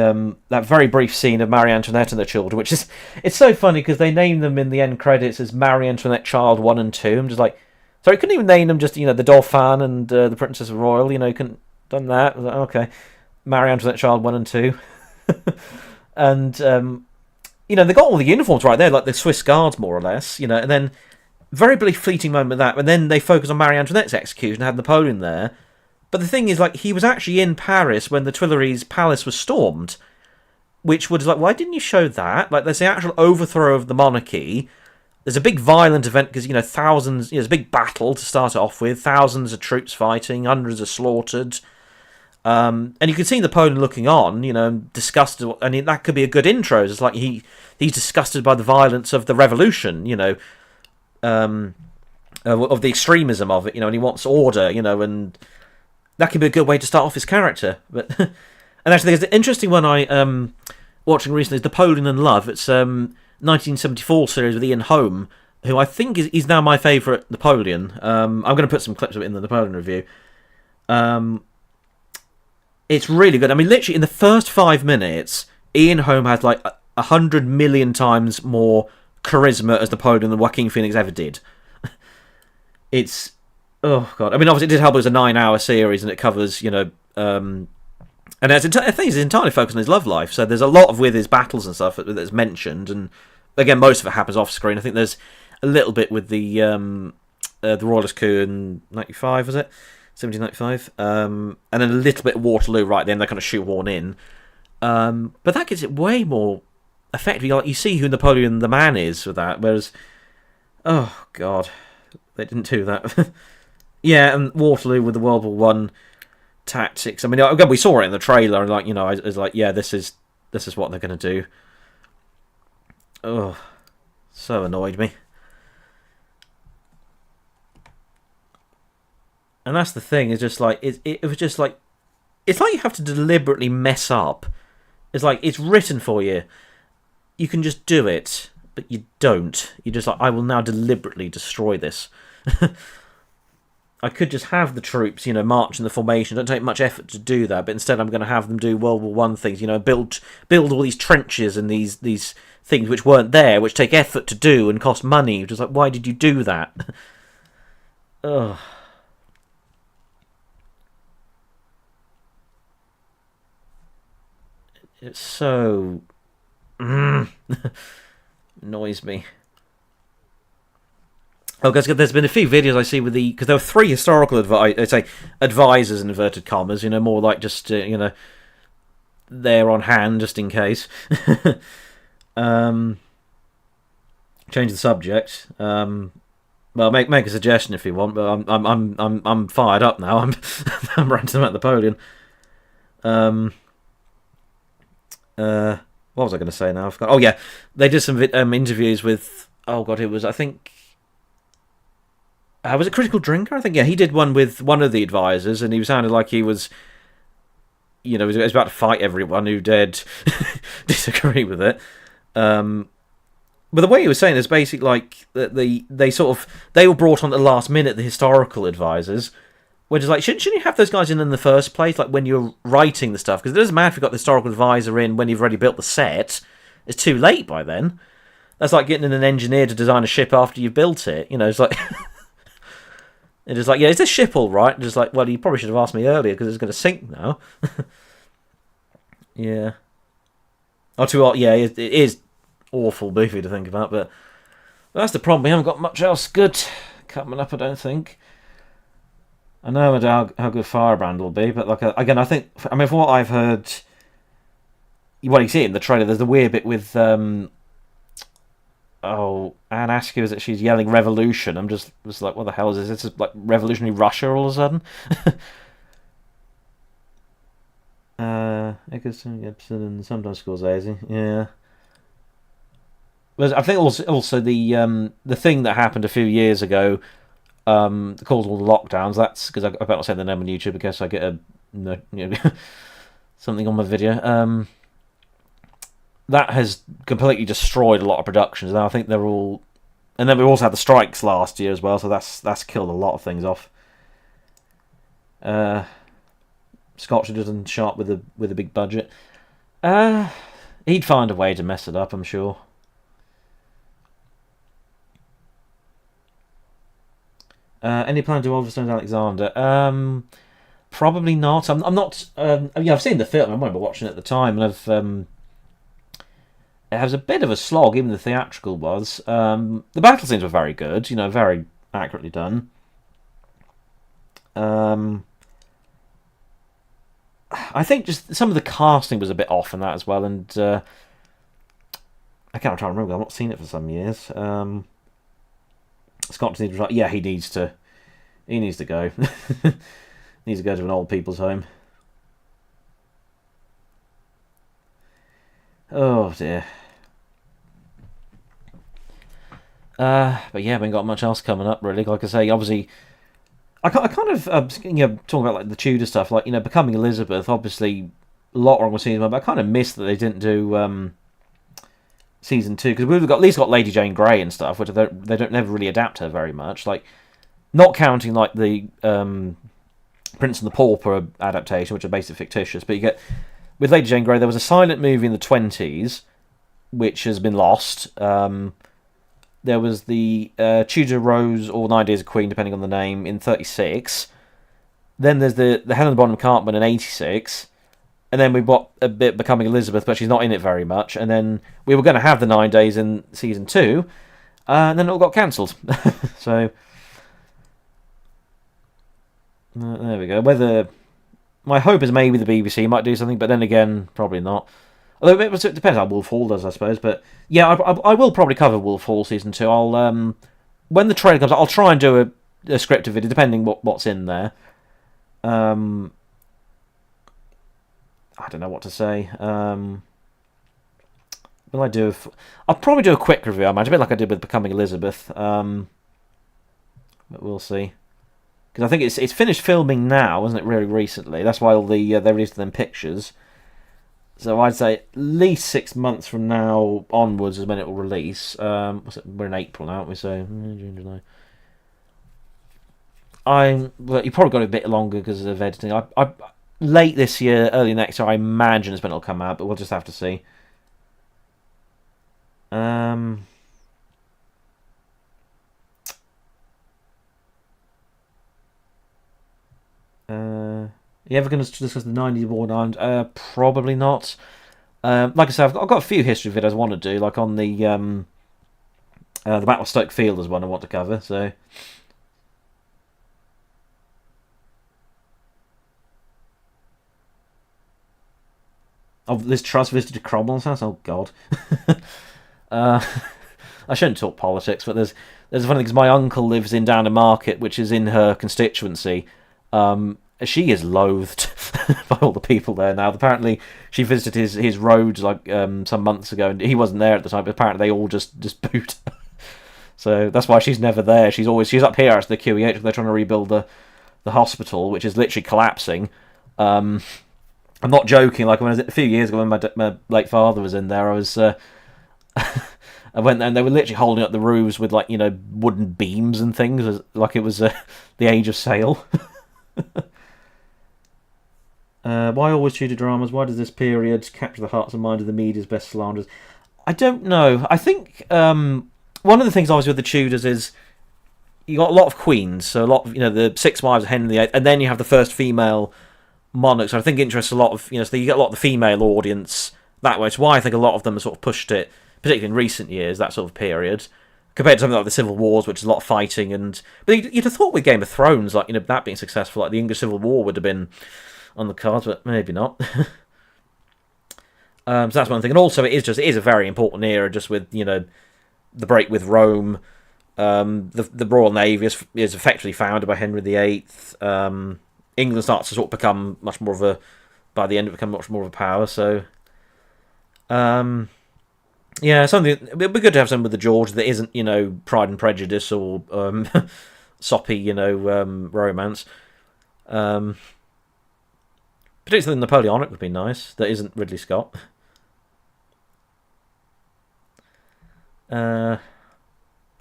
that very brief scene of Marie Antoinette and the children, which is it's so funny because they name them in the end credits as Marie Antoinette Child 1 and 2. I'm just like, sorry, couldn't even name them just the Dauphin and the Princess Royal. You know, couldn't done that. I was like, okay, Marie Antoinette Child 1 and 2, and they got all the uniforms right there, like the Swiss Guards more or less. And then very brief fleeting moment of that, and then they focus on Marie Antoinette's execution, had Napoleon there. But the thing is, like, he was actually in Paris when the Tuileries Palace was stormed, which was like, why didn't you show that? Like, there's the actual overthrow of the monarchy. There's a big violent event because, thousands, there's a big battle to start it off with, thousands of troops fighting, hundreds are slaughtered. And you can see Napoleon looking on, disgusted. I mean, that could be a good intro. It's like he's disgusted by the violence of the revolution, of the extremism of it, and he wants order, and that could be a good way to start off his character. But and actually, there's an interesting one I watching recently is Napoleon in Love. It's 1974 series with Ian Holm, who I think is now my favourite Napoleon. I'm going to put some clips of it in the Napoleon review. It's really good. I mean, literally in the first 5 minutes, Ian Holm has like 100 million times more charisma as Napoleon than Joaquin Phoenix ever did. It's oh god. I mean, obviously it did help. It was a 9-hour series, and it covers and I think it's entirely focused on his love life. So there's a lot with his battles and stuff that's mentioned, and again, most of it happens off screen. I think there's a little bit with the Royalist coup in '95, was it? 1795, and then a little bit of Waterloo right then. They kind of shoehorn in, but that gives it way more effective. Like, you see who Napoleon the man is with that, whereas, oh god, they didn't do that. Yeah, and Waterloo with the World War One tactics. I mean, again, we saw it in the trailer, and I was like, yeah, this is what they're going to do. Oh, so annoyed me. And that's the thing, is just like it was just like it's like you have to deliberately mess up. It's like it's written for you. You can just do it, but you don't. You're just like, I will now deliberately destroy this. I could just have the troops, march in the formation. It don't take much effort to do that, but instead I'm going to have them do World War One things. Build all these trenches and these things which weren't there, which take effort to do and cost money. Just like, why did you do that? Ugh. It's so annoys me. Oh, guys, there's been a few videos I see with because there were 3 historical advisors in inverted commas. More like just they're on hand just in case. Change the subject. Well, make a suggestion if you want, but I'm fired up now. I'm ranting about Napoleon. What was I going to say now? I forgot. Oh yeah, they did some interviews with. Oh god, it was, I think. Was it Critical Drinker? I think, yeah, he did one with one of the advisors, and he sounded like he was, he was about to fight everyone who dared disagree with it. But the way he was saying is basically like that they were brought on at the last minute, the historical advisors, which is like, shouldn't you have those guys in the first place, like when you're writing the stuff? Because it doesn't matter if you've got the historical advisor in when you've already built the set. It's too late by then. That's like getting in an engineer to design a ship after you've built it. It's like. It is like, yeah, is this ship all right? And just like, well, you probably should have asked me earlier because it's going to sink now. Yeah. Yeah, it is awful movie to think about, but that's the problem. We haven't got much else good coming up, I don't think. I know how good Firebrand will be, but like again, I mean, from what I've heard, you see it in the trailer. There's the weird bit with Anne Askew, is that she's yelling revolution. I'm just like, what the hell is this? It's like revolutionary Russia all of a sudden. Eggleston, Gibson, and sometimes Scorsese. Yeah. I think also the thing that happened a few years ago, caused all the lockdowns. That's because I better not say the name on YouTube because I get something on my video. That has completely destroyed a lot of productions. Now I think they're all, and then we also had the strikes last year as well, so that's killed a lot of things off. Scott should have done Sharp with a big budget. He'd find a way to mess it up, I'm sure. Any plan to do Oliver Stone's Alexander? Probably not. I'm not. I've seen the film. I remember watching it at the time, and it has a bit of a slog. Even the theatrical was. The battle scenes were very good. Very accurately done. I think just some of the casting was a bit off in that as well, and I can't try to remember. I've not seen it for some years. Scott needs to. Yeah, he needs to. He needs to go. Needs to go to an old people's home. Oh dear. But yeah, we haven't got much else coming up really. Like I say, obviously, I kind of talking about like the Tudor stuff, like Becoming Elizabeth. Obviously, a lot wrong with season 1, but I kind of missed that they didn't do season 2 because we've at least got Lady Jane Grey and stuff, which they don't never really adapt her very much. Like, not counting like the Prince and the Pauper adaptation, which are basically fictitious. But you get with Lady Jane Grey, there was a silent movie in the 1920s, which has been lost. There was the Tudor Rose or 9 Days of Queen, depending on the name, in 1936. Then there's the Helena Bonham Cartman in 1986. And then we've got a bit Becoming Elizabeth, but she's not in it very much. And then we were going to have the 9 Days in season 2, and then it all got cancelled. So there we go. Whether my hope is maybe the BBC might do something, but then again, probably not. Although it depends how Wolf Hall does, I suppose. But yeah, I will probably cover Wolf Hall season 2. I'll when the trailer comes, I'll try and do a scripted video, depending what's in there. I don't know what to say. Will I do? I'll probably do a quick review. I imagine a bit like I did with Becoming Elizabeth. But we'll see. Because I think it's finished filming now, isn't it? Really recently. That's why all they released them pictures. So I'd say at least 6 months from now onwards is when it will release. We're in April now, aren't we? So June, July. Well, you probably got a bit longer because of editing. I late this year, early next year, I imagine is when it'll come out, but we'll just have to see. You ever going to discuss the 90s War Island? Probably not. Like I said, I've got a few history videos I want to do, like on the Battle of Stoke Field is one I want to cover. So. Oh, Liz Truss visited Cromwell's house. Oh God. I shouldn't talk politics, but there's a funny thing because my uncle lives in Downham Market, which is in her constituency. She is loathed by all the people there now. Apparently, she visited his roads like some months ago, and he wasn't there at the time. But apparently, they all just booed. So that's why she's never there. She's up here at the QEH. They're trying to rebuild the hospital, which is literally collapsing. I'm not joking. Like when a few years ago, when my late father was in there, I was. I went there and they were literally holding up the roofs with wooden beams and things, like it was the age of sail. Why always Tudor dramas? Why does this period capture the hearts and minds of the media's best slanderers? I don't know. I think one of the things obviously with the Tudors is you got a lot of queens, so a lot of the 6 wives of Henry VIII, and then you have the first female monarchs. So I think it interests a lot of so you get a lot of the female audience that way. It's why I think a lot of them have sort of pushed it, particularly in recent years, that sort of period, compared to something like the Civil Wars, which is a lot of fighting. But you'd have thought with Game of Thrones, like that being successful, like the English Civil War would have been on the cards, but maybe not. So that's one thing. And also, it is a very important era, just with the break with Rome. The Royal Navy is effectively founded by Henry VIII. England starts to sort of become much more of by the end, it become much more of a power. So, Yeah, something. It'd be good to have something with the George that isn't, Pride and Prejudice or soppy, romance. Um, Particularly something Napoleonic would be nice. That isn't Ridley Scott. I'll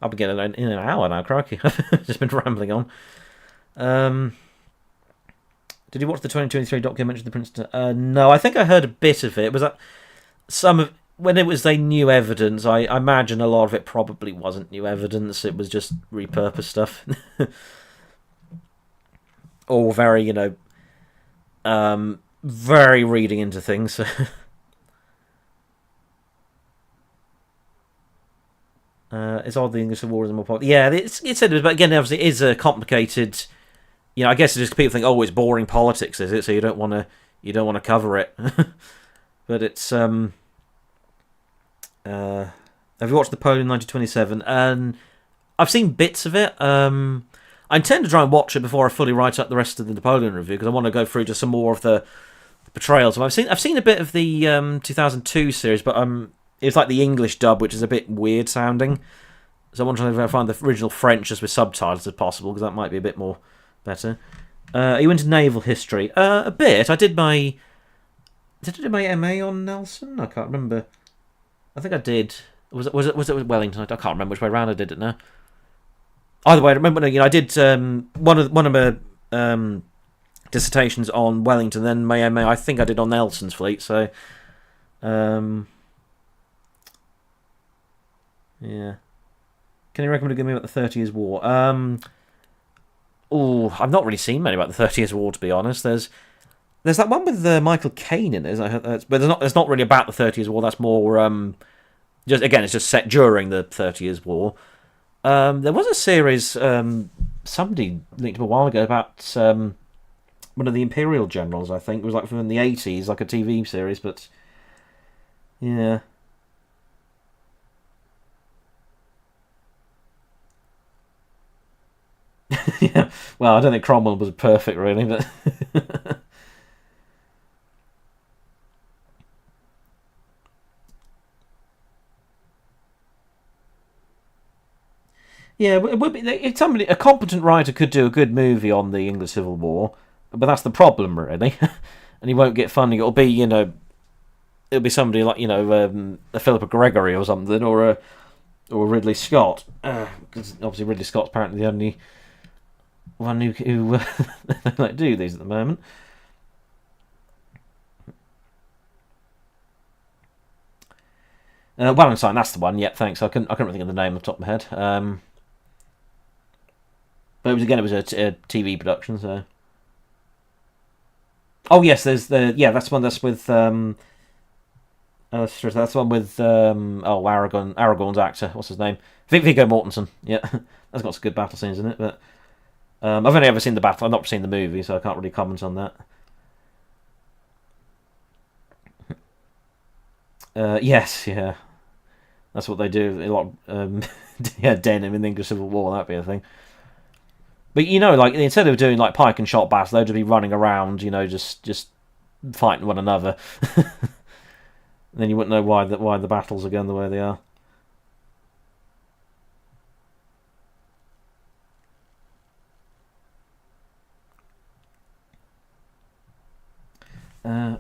be getting in an hour now, crikey. I've just been rambling on. Did you watch the 2023 documentary, The Princeton? No, I think I heard a bit of it. Was that some of when it was new evidence? I imagine a lot of it probably wasn't new evidence. It was just repurposed stuff, or very very reading into things. It's odd the English Civil War is more popular. Yeah, it's said, but again, obviously, it is a complicated. I guess it's just people think, oh, it's boring politics, is it? So you don't want to cover it. But it's have you watched Napoleon 1927? And I've seen bits of it. I intend to try and watch it before I fully write up the rest of the Napoleon review because I want to go through just some more of the portrayals. I've seen a bit of the 2002 series, but it's like the English dub, which is a bit weird sounding. So I want to try and find the original French just with subtitles if possible, because that might be a bit more better. Are you into naval history? A bit. Did I do my MA on Nelson? I can't remember. I think I did. Was it with Wellington? I can't remember which way around I did it now. Either way, I remember. I did one of my dissertations on Wellington. Then my MA, I think I did on Nelson's fleet. So, yeah. Can you recommend a good movie about the 30 Years' War? I've not really seen many about the 30 Years' War, to be honest. There's that one with Michael Caine in it, but it's not really about the 30 Years' War. That's more it's just set during the 30 Years' War. There was a series somebody linked up a while ago about one of the Imperial generals. I think it was like from the 80s, like a TV series, but yeah. Yeah, well, I don't think Cromwell was perfect, really, but yeah, it would be. If a competent writer could do a good movie on the English Civil War, but that's the problem, really, and he won't get funding. It'll be somebody like a Philippa Gregory or something, or a Ridley Scott, because obviously Ridley Scott's apparently the only one who like do these at the moment. Wallenstein, that's the one. Yep, thanks. I couldn't really think of the name off the top of my head. But it was a TV production. So, oh yes, that's the one that's with that's the one with Aragorn's actor. What's his name? Viggo Mortensen. Yeah, that's got some good battle scenes in it. But I've only ever seen the battle. I've not seen the movie, so I can't really comment on that. Yes, yeah, that's what they do. A lot, denim in the English Civil War. That'd be a thing. But like instead of doing like pike and shot battles, they'd just be running around, just fighting one another. Then you wouldn't know why the battles are going the way they are.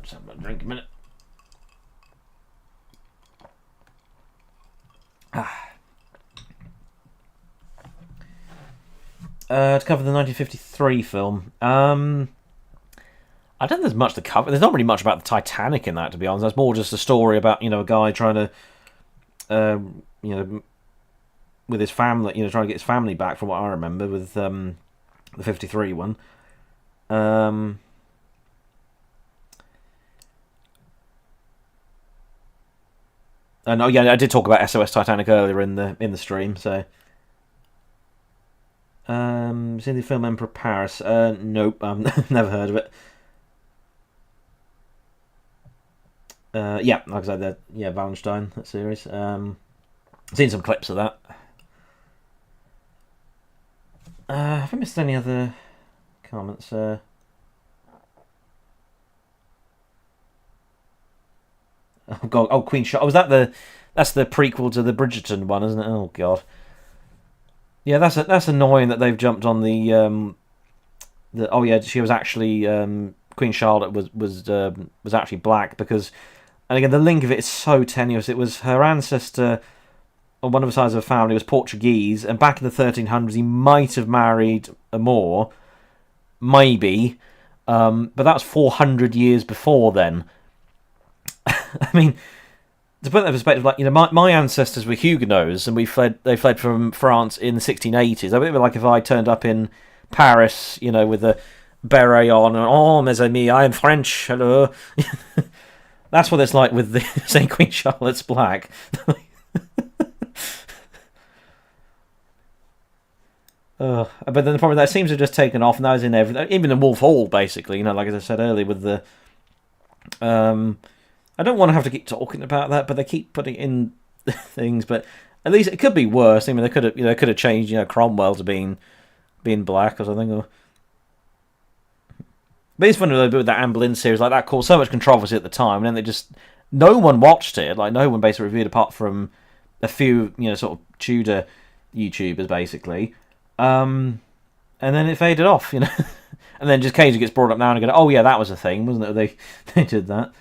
Just have a drink a minute. To cover the 1953 film. I don't think there's much to cover. There's not really much about the Titanic in that, to be honest. That's more just a story about a guy trying to, with his family, trying to get his family back. From what I remember, with the 53 one. And I did talk about SOS Titanic earlier in the stream. So, seen the film Emperor Paris? Nope, never heard of it. Yeah, like I said, Wallenstein, that series. Seen some clips of that. Have I missed any other comments? Oh God! Oh, Queen Charlotte. Was that That's the prequel to the Bridgerton one, isn't it? Oh god. Yeah, that's annoying that they've jumped on the. Oh yeah, she was actually Queen Charlotte was actually black because, and again the link of it is so tenuous. It was her ancestor on one of the sides of the family was Portuguese, and back in the 1300s he might have married a Moor, maybe, but that's 400 years before then. I mean, to put that in perspective, like, you know, my ancestors were Huguenots, and they fled from France in the 1680s. I mean, like if I turned up in Paris, you know, with a beret on, and oh, mes amis, I am French, hello. That's what it's like with the St. Queen Charlotte's black. But then the problem that seems to have just taken off, and that was in everything, even in Wolf Hall, basically. You know, like as I said earlier, with the I don't want to have to keep talking about that, but they keep putting in things. But at least it could be worse. I mean, they could have changed, you know, Cromwell to being black or something. But it's funny though, with that Anne Boleyn series, like that caused so much controversy at the time, and then no one watched it. Like no one basically reviewed apart from a few, you know, sort of Tudor YouTubers, basically. And then it faded off, you know. And then just occasionally gets brought up now and go, oh yeah, that was a thing, wasn't it? They did that.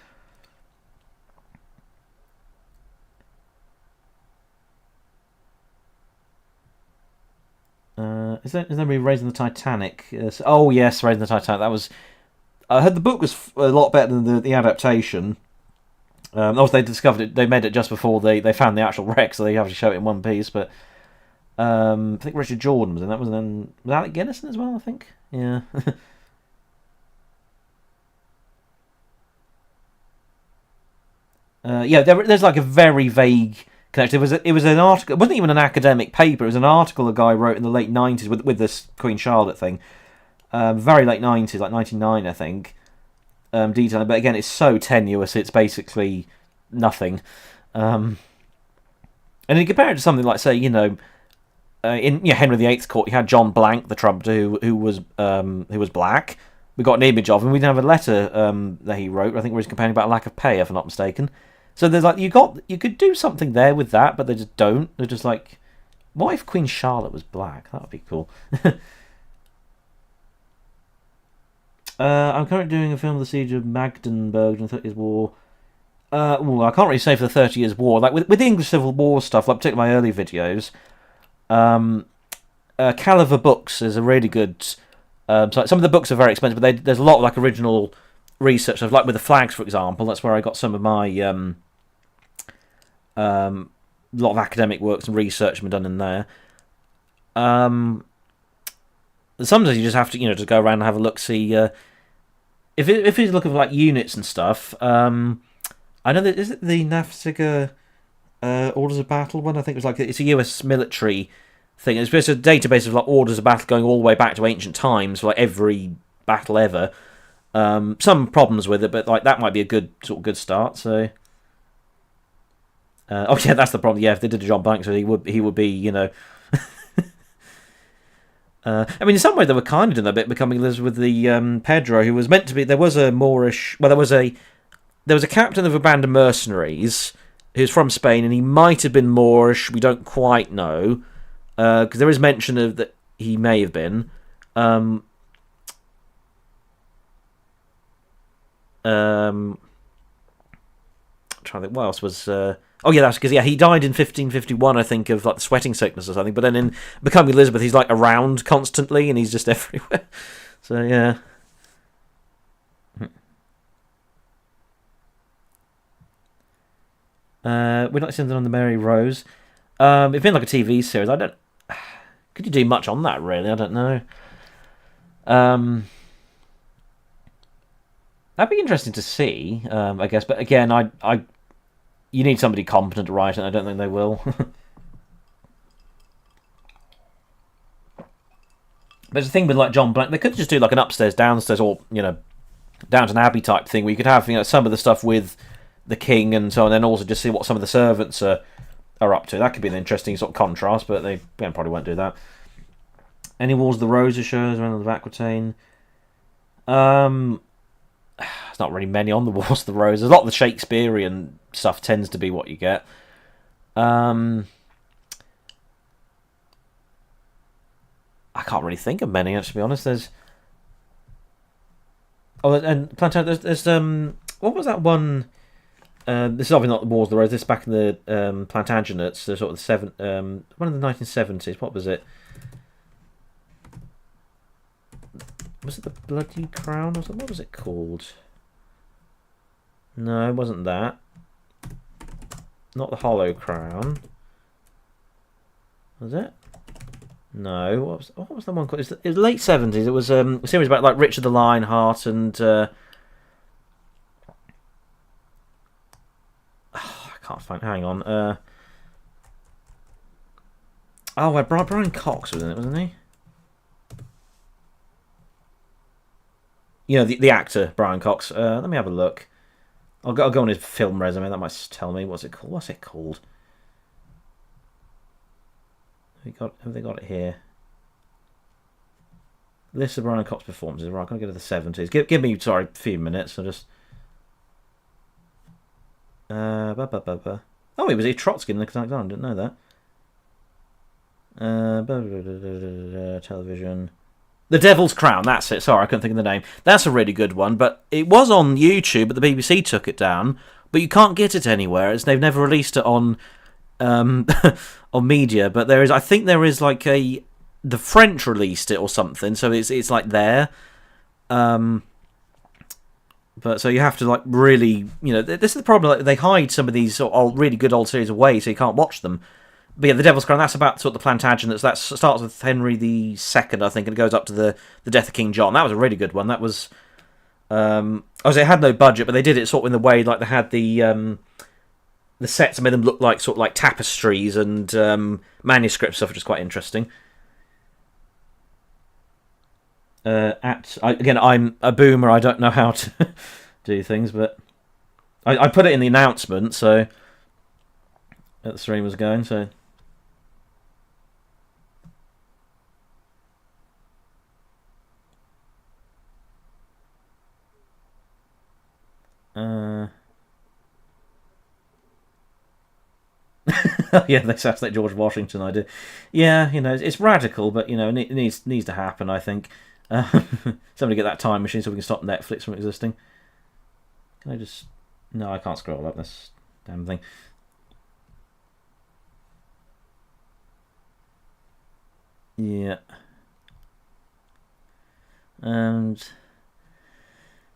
Is there Raising the Titanic? Oh yes, Raising the Titanic. That was. I heard the book was a lot better than the adaptation. Also, they discovered it. They made it just before they found the actual wreck, so they have to show it in one piece. But I think Richard Jordan was in that. Was Alec Guinness as well? I think. Yeah. Yeah, there's like a very vague connection. It was an article. It wasn't even an academic paper. It was an article a guy wrote in the late 90s with this Queen Charlotte thing. Very late 90s, like 99, I think. Detailing, but again, it's so tenuous. It's basically nothing. And you compare it to something like, say, you know, in Henry VIII's court, you had John Blank, the trumpeter, who was black. We got an image of him. We didn't have a letter that he wrote. I think where he's complaining about a lack of pay, if I'm not mistaken. So there's like you could do something there with that, but they just don't. They're just like, what if Queen Charlotte was black? That would be cool. I'm currently doing a film of the Siege of Magdeburg in the 30 Years' War. Well, I can't really say for the 30 Years' War. Like with the English Civil War stuff, like particularly my early videos, Caliver Books is a really good. So some of the books are very expensive, but there's a lot of like original research. So like with the flags, for example, that's where I got some of my lot of academic works and research been done in there. Sometimes you just have to, just go around and have a look, see if you're looking for like units and stuff. I know that is it the Nafziger Orders of Battle one. I think it was like it's a US military thing. It's just a database of like orders of battle going all the way back to ancient times for like every battle ever. Some problems with it, but like that might be a good start. So. Oh yeah, that's the problem. Yeah, if they did a John Blank, so he would be, I mean, in some way they were kind of doing that bit, becoming Elizabeth the Pedro, who was meant to be. There was a Moorish. Well, there was a captain of a band of mercenaries who's from Spain, and he might have been Moorish. We don't quite know because there is mention of that he may have been. I'm trying to think what else was. Oh yeah, that's because he died in 1551, I think, of like the sweating sickness or something. But then in Becoming Elizabeth, he's like around constantly, and he's just everywhere. So yeah. We'd like to send it on the Mary Rose. It's been like a TV series. Could you do much on that really? I don't know. That'd be interesting to see, I guess. But again, you need somebody competent to write it, and I don't think they will. But the thing with like John Blank, they could just do like an upstairs, downstairs, or Downton Abbey type thing, where you could have some of the stuff with the king and so on, and then also just see what some of the servants are up to. That could be an interesting sort of contrast, but they probably won't do that. Any Wars of the Roses shows around the Aquitaine. There's not really many on the Wars of the Roses. A lot of the Shakespearean stuff tends to be what you get. I can't really think of many, to be honest. There's and Plantagenet. There's what was that one? This is obviously not the Wars of the Roses. This is back in the Plantagenets, the sort of one of the 1970s. What was it? Was it the Bloody Crown or something? What was it called? No, it wasn't that. Not the Hollow Crown. Was it? No. What was the one called? It was late 70s. It was a series about like Richard the Lionheart and I can't find. Hang on. Brian Cox was in it, wasn't he? You know, the actor Brian Cox. Let me have a look. I'll go on his film resume. That might tell me what's it called. What's it called? Have they got it here? List of Brian Cox performances. Right, I'm gonna go to the 70s. Give me a few minutes. I'll just. Oh, he was a Trotsky in the Kazakh Army. Didn't know that. Television. The Devil's Crown, that's it. Sorry, I couldn't think of the name. That's a really good one, but it was on YouTube, but the BBC took it down. But you can't get it anywhere. They've never released it on on media. But I think there is like the French released it or something, so it's like there. But so you have to like really, this is the problem. Like, they hide some of these sort of really good old series away, so you can't watch them. But yeah, the Devil's Crown, that's about sort of the Plantagenets. That starts with Henry II, I think, and it goes up to the death of King John. That was a really good one. That was... it had no budget, but they did it sort of in the way like they had the sets made them look like sort of like tapestries and manuscript stuff, which is quite interesting. Again, I'm a boomer. I don't know how to do things, but I put it in the announcement, so that the stream was going, so... Yeah, they assassinate George Washington. I do. Yeah, it's radical, but it needs to happen. I think. Somebody get that time machine so we can stop Netflix from existing. Can I just? No, I can't scroll up this damn thing. Yeah. And.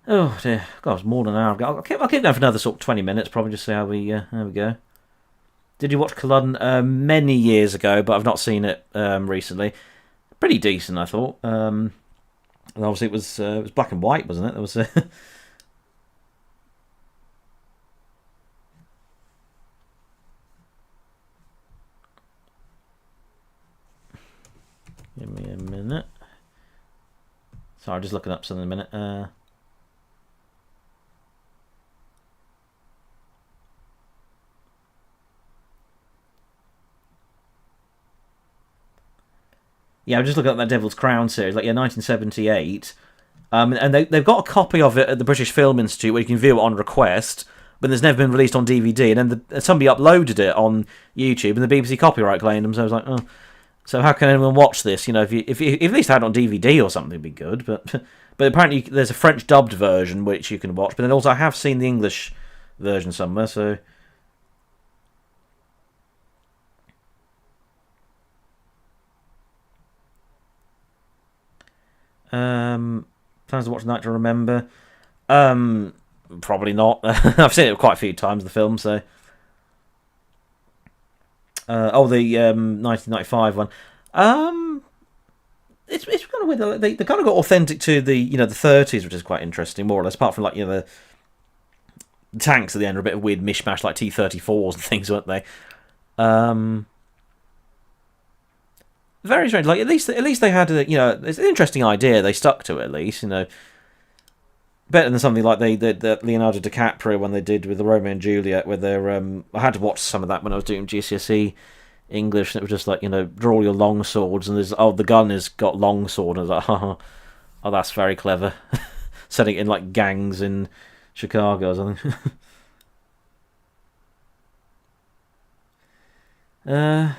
Oh dear, God, it's more than an hour ago. I'll keep going for another sort of 20 minutes, probably, just see how we go. Did you watch Culloden many years ago, but I've not seen it recently. Pretty decent, I thought. And obviously it was black and white, wasn't it? There was. Give me a minute. Sorry, I'm just looking up something in a minute. Yeah, I'm just looking at that Devil's Crown series, 1978. And they've got a copy of it at the British Film Institute where you can view it on request, but there's never been released on DVD. And then somebody uploaded it on YouTube, and the BBC copyright claimed them. So I was like, oh, so how can anyone watch this? If you at least had it on DVD or something, it'd be good. But apparently there's a French dubbed version which you can watch. But then also I have seen the English version somewhere, so. Plans to watch Night to Remember? Probably not. I've seen it quite a few times, the film, so. The 1995 one. It's kind of weird. They kind of got authentic to the the 30s, which is quite interesting, more or less. Apart from the tanks at the end are a bit of a weird mishmash, like T-34s and things, weren't they? Very strange. Like at least they had it's an interesting idea. They stuck to it at least. Better than something like the Leonardo DiCaprio when they did with the Romeo and Juliet, where they're I had to watch some of that when I was doing GCSE English, and it was just like draw your long swords, and there's the gun has got long sword, and I was like oh that's very clever, setting it in like gangs in Chicago or something. Yeah.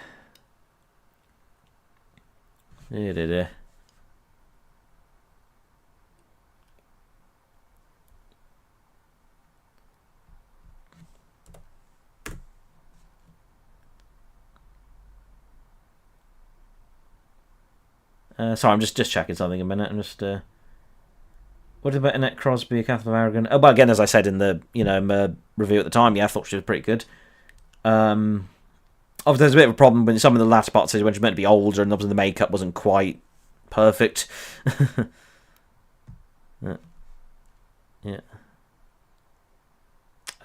Sorry, I'm just checking something a minute. I'm just. What about Annette Crosby, Catherine Aragon? Oh, but again, as I said in the review at the time, yeah, I thought she was pretty good. Obviously, there's a bit of a problem when some of the last parts when she's meant to be older, and obviously the makeup wasn't quite perfect. Yeah.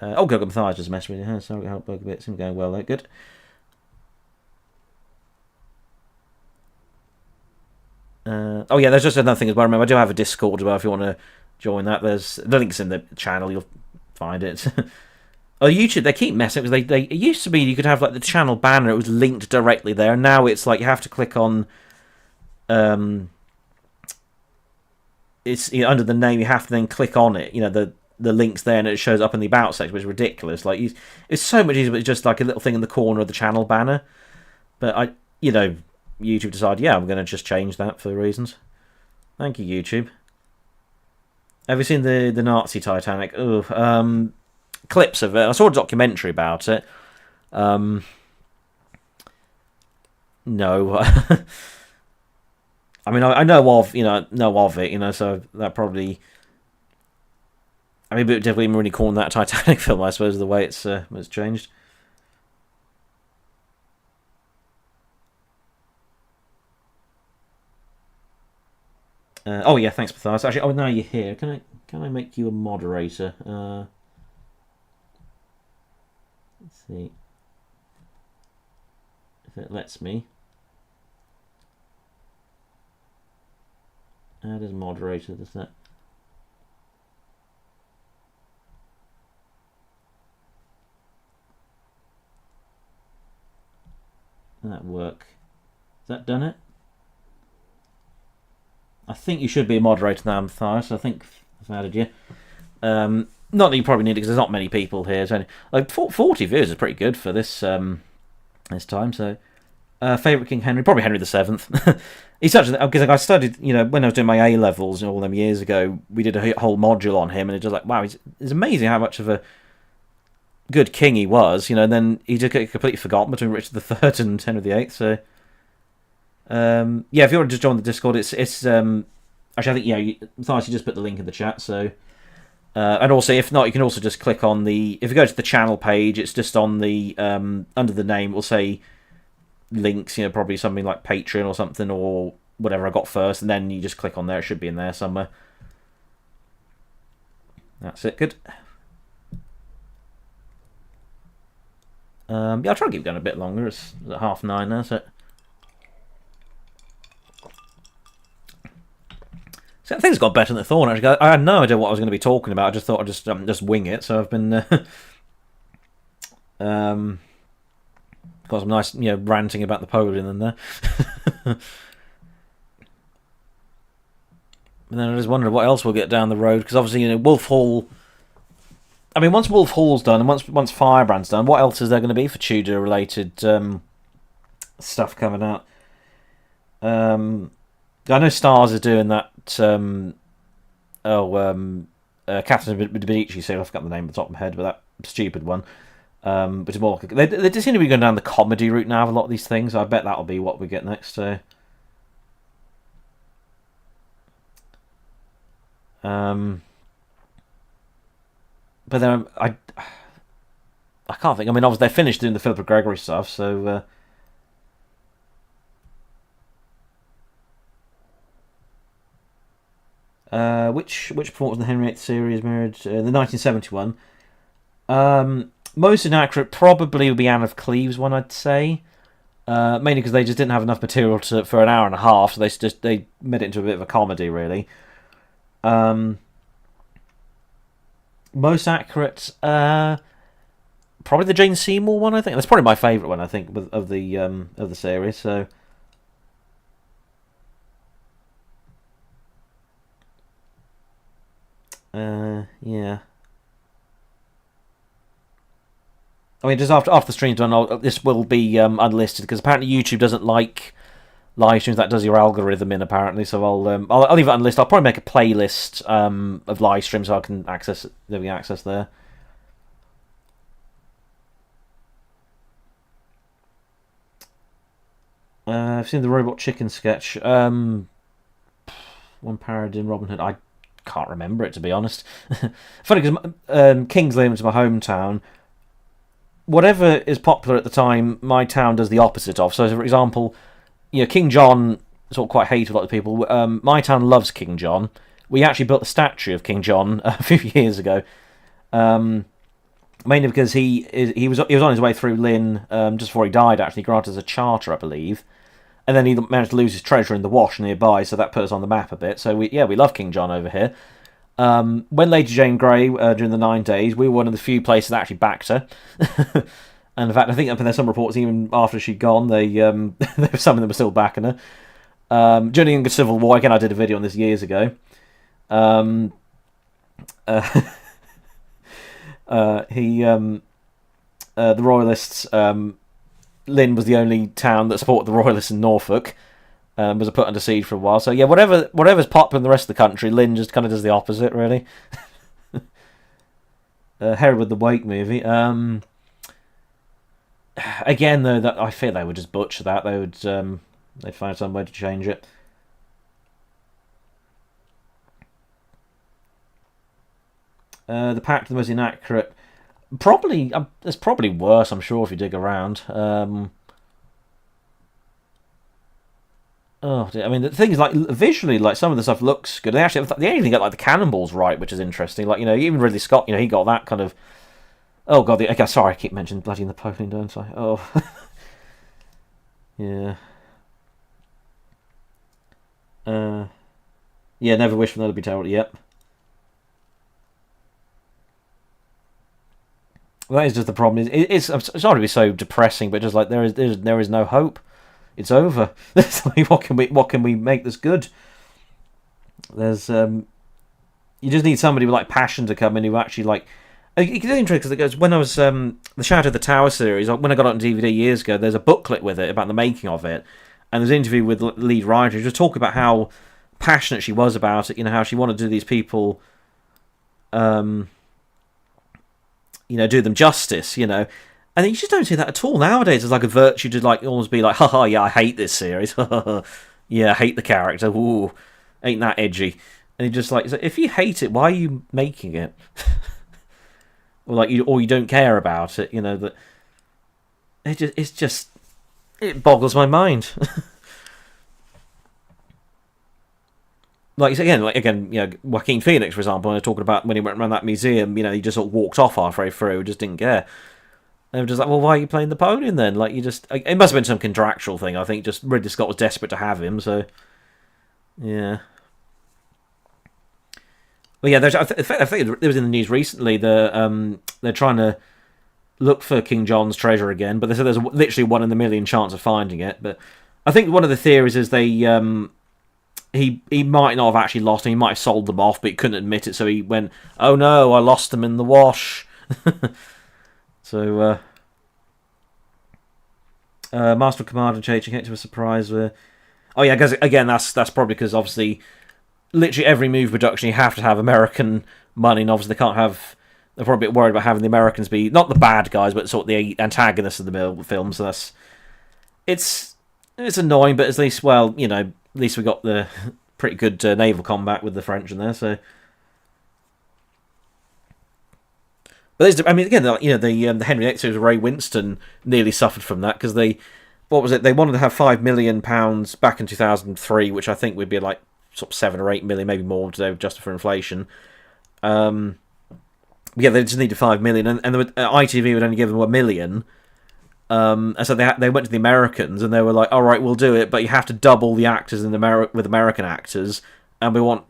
Oh, Google Matthias just messed with her, so I help bug a bit. Seems going well. There, good. Oh yeah, there's just another thing as well. Remember, I do have a Discord as well. If you want to join that, there's the links in the channel. You'll find it. Oh, YouTube, they keep messing because they it used to be you could have like the channel banner. It was linked directly there. Now it's like you have to click on. It's under the name. You have to then click on it. The links there, and it shows up in the about section, which is ridiculous. Like it's so much easier. But it's just like a little thing in the corner of the channel banner. But YouTube decided, yeah, I'm going to just change that for reasons. Thank you, YouTube. Have you seen the Nazi Titanic? Oh, clips of it. I saw a documentary about it. No. I mean, I know of it, so that probably. I mean, but definitely really calling that a Titanic film, I suppose, the way it's changed. Oh yeah, thanks, Matthias. Actually, now you're here. Can I make you a moderator? Let's see if it lets me. Add as moderator. Does that? That work? Has that done it? I think you should be a moderator now, Matthias. I think I've added you. Not that you probably need it because there's not many people here. So like 40 views is pretty good for this this time. So favorite King Henry, probably Henry VII. He's such because I studied, when I was doing my A levels all them years ago. We did a whole module on him, and it's just like wow, it's amazing how much of a good king he was. And then he just got completely forgotten between Richard III and Henry VIII. So. Yeah, if you want to just join the Discord, it's actually I think Matthias, you just put the link in the chat. So, and also if not, you can also just click on if you go to the channel page, it's just on the under the name, we'll say links. Probably something like Patreon or something or whatever I got first, and then you just click on there. It should be in there somewhere. That's it. Good. Yeah, I'll try to keep going a bit longer. It's at 9:30 now, so. So things got better than I thought. Actually, I had no idea what I was going to be talking about. I just thought I'd just wing it. So I've been got some nice ranting about Napoleon in there. And then I just wondered what else we'll get down the road because obviously Wolf Hall. I mean, once Wolf Hall's done and once Firebrand's done, what else is there going to be for Tudor related stuff coming out? I know Stars is doing that. Catherine de Medici. So I forgot the name at the top of my head, but that stupid one. But it's more. They just seem to be going down the comedy route now. Of a lot of these things. I bet that'll be what we get next. So. But then I can't think. I mean, obviously they finished doing the Philip Gregory stuff, so. Which performance in the Henry VIII series mirrored the 1971? Most inaccurate probably would be Anne of Cleves one, I'd say. Mainly because they just didn't have enough material for an hour and a half, so they made it into a bit of a comedy, really. Most accurate, probably the Jane Seymour one. I think that's probably my favourite one. I think of the series. So. Yeah. I mean, just after the stream's done, this will be unlisted because apparently YouTube doesn't like live streams. That does your algorithm in apparently. So I'll leave it unlisted. I'll probably make a playlist of live streams so I can access there. We can access there. I've seen the Robot Chicken sketch. One parody in Robin Hood. I can't remember it, to be honest. Funny because King's Lynn is my hometown. Whatever is popular at the time, my town does the opposite of. So, for example, King John sort of quite hated a lot of people. My town loves King John. We actually built a statue of King John a few years ago, mainly because he was on his way through Lynn just before he died. Actually, granted as a charter, I believe, and then he managed to lose his treasure in the wash nearby, so that put us on the map a bit. So we love King John over here. When Lady Jane Grey, during the 9 days, we were one of the few places that actually backed her. And in fact, I think there's some reports even after she'd gone, there were some of them were still backing her. During the Civil War, again, I did a video on this years ago. The Royalists, Lynn was the only town that supported the Royalists in Norfolk. Was put under siege for a while. So yeah, whatever's popular in the rest of the country, Lynn just kind of does the opposite, really. Herod with the Wake movie. Again, though, that I fear they would just butcher that. They'd find some way to change it. The Pact, the most inaccurate. Probably, it's probably worse. I'm sure if you dig around. Oh, dear. I mean, the thing is, like, visually, like, some of the stuff looks good. They even get, like, the cannonballs right, which is interesting. Like, even Ridley Scott, he got that kind of... Oh, God, okay, sorry, I keep mentioning bloody Napoleon, don't I? Oh. Yeah. Yeah, Never Wish for Another to be terrible. Yep. Well, that is just the problem. I'm sorry to be so depressing, but just like there is no hope. It's over. What can we make this good? There's you just need somebody with like passion to come in who actually like. It's interesting because when I was the Shadow of the Tower series, when I got it on DVD years ago, there's a booklet with it about the making of it, and there's an interview with the lead writer who just talk about how passionate she was about it. How she wanted to do these people, do them justice. And you just don't see that at all nowadays. It's like a virtue to like almost be like, haha, yeah, I hate this series. Yeah, I hate the character. Ooh, ain't that edgy? And you just like, if you hate it, why are you making it? Or you don't care about it. That it boggles my mind. Joaquin Phoenix, for example, when they're talking about when he went around that museum, he just sort of walked off halfway through, just didn't care. They were just like, well, why are you playing Napoleon then? Like, it must have been some contractual thing, I think. Just Ridley Scott was desperate to have him, so yeah. Well, yeah, I think it was in the news recently. They're trying to look for King John's treasure again, but they said there's literally 1 in a million chance of finding it. But I think one of the theories is he might not have actually lost them. He might have sold them off, but he couldn't admit it, so he went, "Oh no, I lost them in the wash." So, Master of Command and changing it to a surprise. Oh yeah, because again, that's probably because obviously, literally every movie production you have to have American money, and obviously they can't have. They're probably a bit worried about having the Americans be not the bad guys, but sort of the antagonists of the film. So it's annoying, but at least at least we got the pretty good naval combat with the French in there. So. But again, the Henry VIII series, Ray Winston nearly suffered from that because they wanted to have £5 million back in 2003, which I think would be like sort of 7 or 8 million, maybe more today, just for inflation. They just needed 5 million, and ITV would only give them £1 million. And so they went to the Americans, and they were like, "All right, we'll do it, but you have to double the actors with American actors." And we want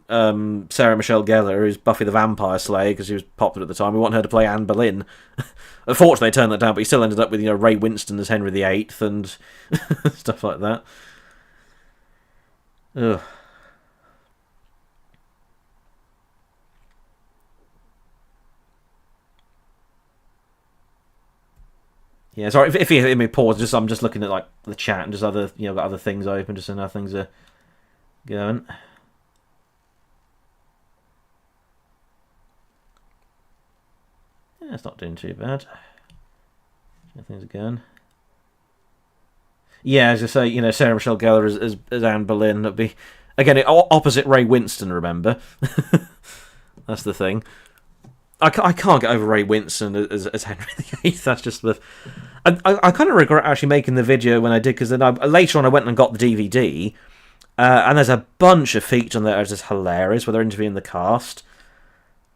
Sarah Michelle Gellar, who's Buffy the Vampire Slayer, because she was popular at the time. We want her to play Anne Boleyn. Unfortunately, they turned that down, but he still ended up with Ray Winston as Henry VIII and stuff like that. Ugh. Yeah, sorry if you hear me pause. I'm just looking at like the chat and just other got other things open, just so how things are going. Yeah, it's not doing too bad. How things are going. Yeah, as I say, Sarah Michelle Gellar as Anne Boleyn. That'd be again opposite Ray Winston. Remember, that's the thing. I can't get over Ray Winston as Henry VIII. That's just the. I kind of regret actually making the video when I did, because then later on I went and got the DVD, and there's a bunch of features on there that are just hilarious where they're interviewing the cast.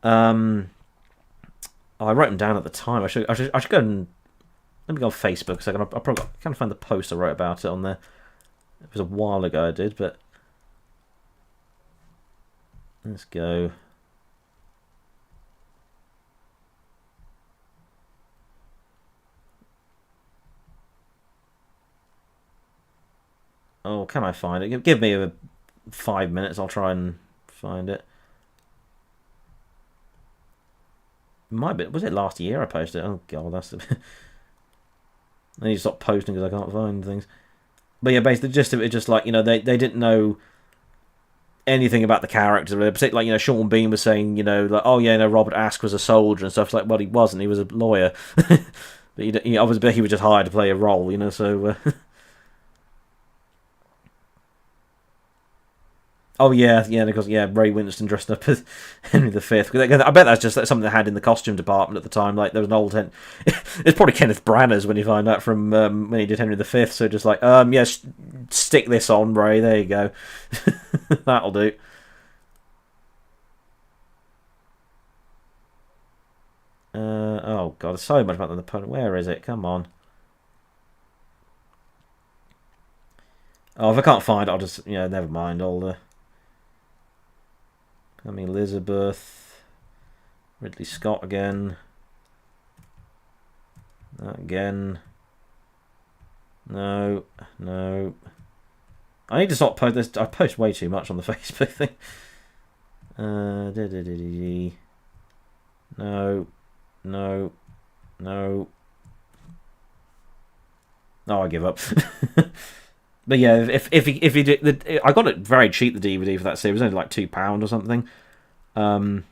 I wrote them down at the time. I should go and let me go on Facebook a second. I probably can't find the post I wrote about it on there. It was a while ago I did, but let's go. Oh, can I find it? Give me 5 minutes. I'll try and find it. Might be. Was it last year I posted it? Oh god, that's the. I need to stop posting because I can't find things. But yeah, basically, the gist of it is just like they didn't know anything about the character. Particularly, like Sean Bean was saying, like, oh yeah, Robert Ask was a soldier and stuff. It's like, well, he wasn't. He was a lawyer. But obviously he was just hired to play a role. So. Oh yeah, because Ray Winston dressed up as Henry V. I bet that's just something they had in the costume department at the time. Like there was an old it's probably Kenneth Branagh's when you find out from when he did Henry V. So just like stick this on, Ray. There you go. That'll do. Oh god, there's so much about the opponent. Where is it? Come on. Oh, if I can't find it, I'll just never mind. Elizabeth, Ridley Scott again, that again. No. I need to stop post this. I post way too much on the Facebook thing. No. Oh, I give up. But yeah, if you do, I got it very cheap, the DVD for that series. It was only like £2 or something. Oh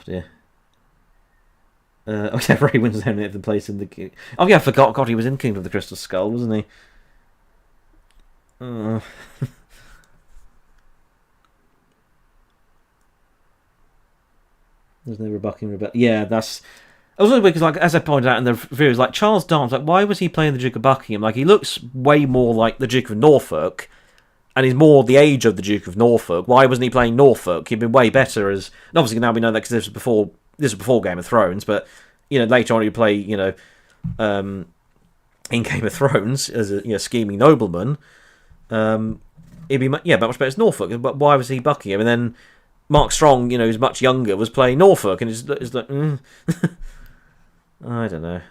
dear. Yeah, Ray Winston had the place in the. Oh yeah, I forgot. God, he was in Kingdom of the Crystal Skull, wasn't he? There's never Bucking Rebel. Yeah, that's. I was because, like, as I pointed out in the reviews, like Charles Dance, like, why was he playing the Duke of Buckingham? Like, he looks way more like the Duke of Norfolk, and he's more the age of the Duke of Norfolk. Why wasn't he playing Norfolk? He'd been way better as. And obviously now we know that because this was before Game of Thrones, but later on he'd play in Game of Thrones as a scheming nobleman. He'd be much better as Norfolk. But why was he Buckingham? And then Mark Strong, who's much younger, was playing Norfolk, and it's like. I don't know.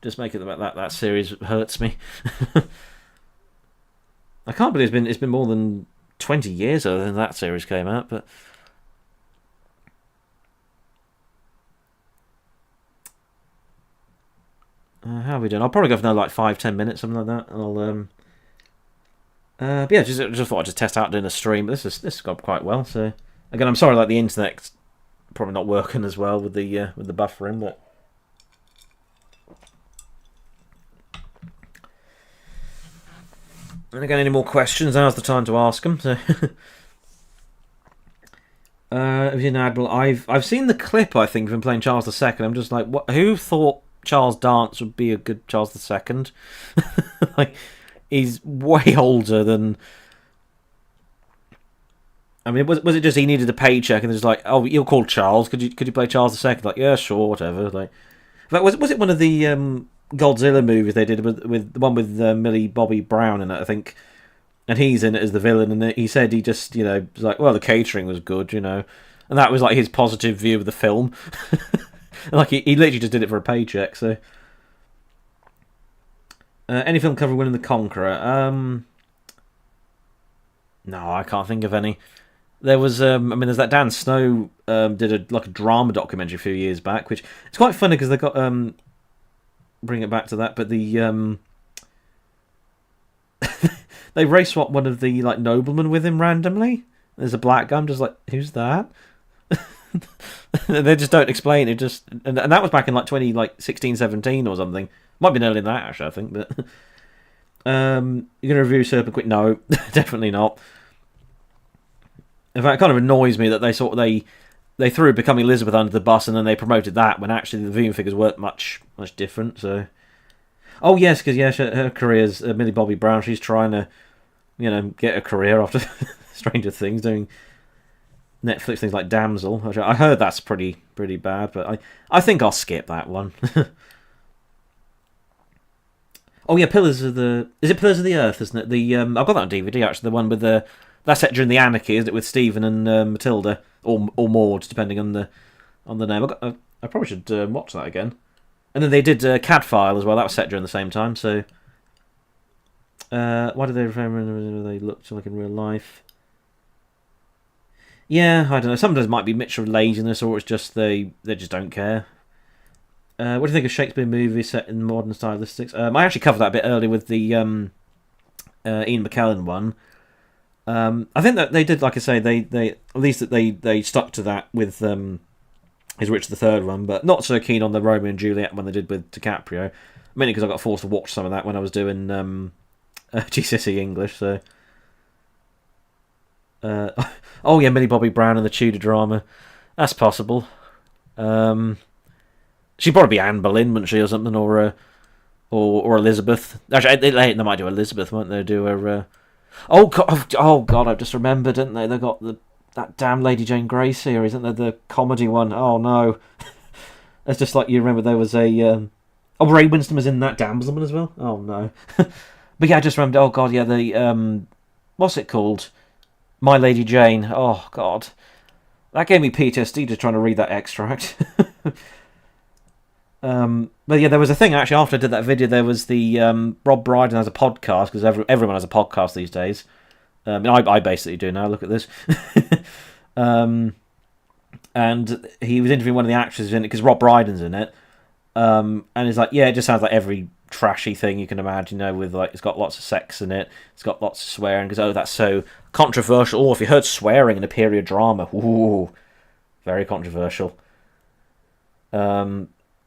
Just make it about that series hurts me. I can't believe it's been more than 20 years since that series came out, but how are we doing? I'll probably go for another like 5-10 minutes, something like that. I'll but yeah, just thought I'd just test out doing a stream. This has gone quite well. So again, I'm sorry, like the internet's probably not working as well with the buffering, but and again, any more questions? Now's the time to ask them. So Admiral, I've seen the clip. I think of him playing Charles II. I'm just like, what? Who thought Charles Dance would be a good Charles II? Like. He's way older than. I mean, was it just he needed a paycheck and it's like, oh, you're called Charles? Could you play Charles II? Like, yeah, sure, whatever. Like, was it one of the Godzilla movies they did with the one with Millie Bobby Brown in it? I think, and he's in it as the villain. And he said he just was like, well, the catering was good, and that was like his positive view of the film. Like he literally just did it for a paycheck. So. Any film covering William the Conqueror? No, I can't think of any. There was, I mean, there's that Dan Snow did a drama documentary a few years back, which it's quite funny because they got bring it back to that, but the they race swap one of the noblemen with him randomly. There's a black guy. I'm just like, who's that? They just don't explain it. Just and that was back in 2016, 17 or something. Might have been earlier than that actually, I think. But you're gonna review Serpent Queen? No, definitely not. In fact, it kind of annoys me that they threw Becoming Elizabeth under the bus and then they promoted that when actually the viewing figures weren't much different. So, oh yes, because her career's Millie Bobby Brown. She's trying to, get a career after Stranger Things, doing Netflix things like Damsel. Which I heard that's pretty bad, but I think I'll skip that one. Oh yeah, Pillars of the Earth, isn't it? The I've got that on DVD actually. The one with that's set during the Anarchy, is it, with Stephen and Matilda or Maud, depending on the name. I probably should watch that again. And then they did Cadfile as well. That was set during the same time. So why did they remember they looked like in real life? Yeah, I don't know. Sometimes it might be a mixture of laziness, or it's just they just don't care. What do you think of Shakespeare movie set in modern stylistics? I actually covered that a bit earlier with the Ian McKellen one. I think that they did, like I say, they at least that they stuck to that with his Richard III one, but not so keen on the Romeo and Juliet one they did with DiCaprio. Mainly because I got forced to watch some of that when I was doing GCSE English. So, oh yeah, Millie Bobby Brown and the Tudor drama. That's possible. She'd probably be Anne Boleyn, wouldn't she, or something, or Elizabeth. Actually, they might do Elizabeth, won't they? Do her. Oh God! I've just remembered, didn't they? They got that damn Lady Jane Grey series, isn't there? The comedy one. Oh no! It's just like you remember there was a. Ray Winston was in that Damsel as well. Oh no! But yeah, I just remembered. Oh God, yeah, the what's it called? My Lady Jane. Oh God, that gave me PTSD just trying to read that extract. But yeah, there was a thing actually after I did that video. There was the Rob Brydon has a podcast, because everyone has a podcast these days. I basically do now. Look at this. And he was interviewing one of the actors in it because Rob Brydon's in it. And he's like, yeah, it just sounds like every trashy thing you can imagine. With it's got lots of sex in it. It's got lots of swearing. Because that's so controversial. Oh, if you heard swearing in a period drama, ooh, very controversial.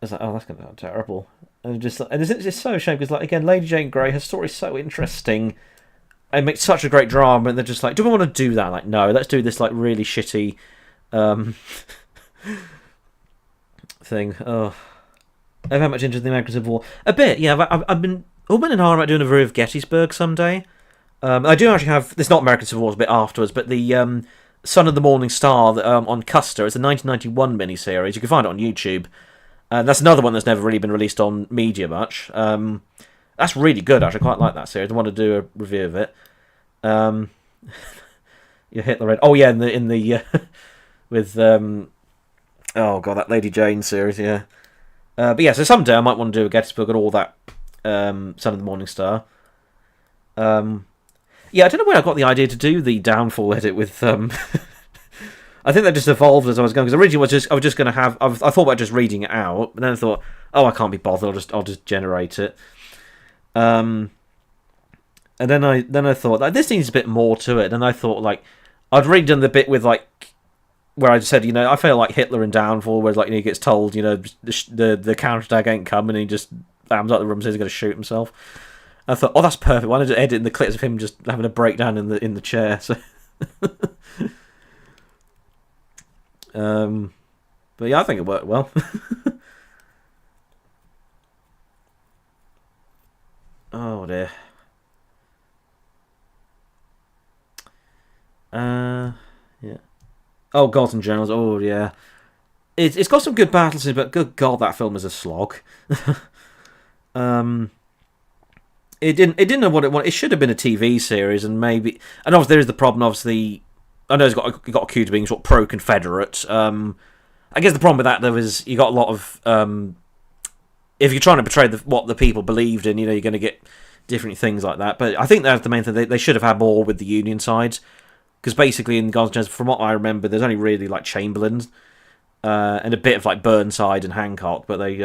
It's like, oh, that's going to sound terrible. And it's just so a shame because, again, Lady Jane Grey, her story's so interesting. It makes such a great drama, and they're just like, do we want to do that? No, let's do this really shitty thing. Oh, I've had much interest in the American Civil War. A bit, yeah. I've been and hard about doing a review of Gettysburg someday. I do actually have. It's not American Civil War, it's a bit afterwards, but the Son of the Morning Star on Custer. It's a 1991 miniseries. You can find it on YouTube. That's another one that's never really been released on media much. That's really good, actually. I quite like that series. I want to do a review of it. Hitler Red. Oh yeah, in the with oh god, that Lady Jane series, yeah. But yeah, so someday I might want to do a Gettysburg and all that. Son of the Morning Star. Yeah, I don't know where I got the idea to do the Downfall edit with. I think that just evolved as I was going, because originally I was just going to have. I thought about just reading it out, but then I thought, oh, I can't be bothered. I'll just generate it. And then I thought this needs a bit more to it. And I thought I'd already done the bit with where I just said, I feel like Hitler in Downfall, where he gets told, the counterattack ain't coming, and he just bams out the room and says he's going to shoot himself. I thought, oh, that's perfect. Why don't I just edit in the clips of him just having a breakdown in the chair? So. But yeah, I think it worked well. Oh dear. Yeah. Oh, Gods and Generals. Oh yeah. It's got some good battles, but good God, that film is a slog. It didn't know what it wanted. It should have been a TV series, and obviously there is the problem. Obviously, I know it's got accused of being sort of pro-Confederate. I guess the problem with that though is you got a lot of if you're trying to portray what the people believed in, you're going to get different things like that. But I think that's the main thing. They should have had more with the Union side, because basically in Guns N' Roses, from what I remember, there's only really like Chamberlain and a bit of like Burnside and Hancock, but they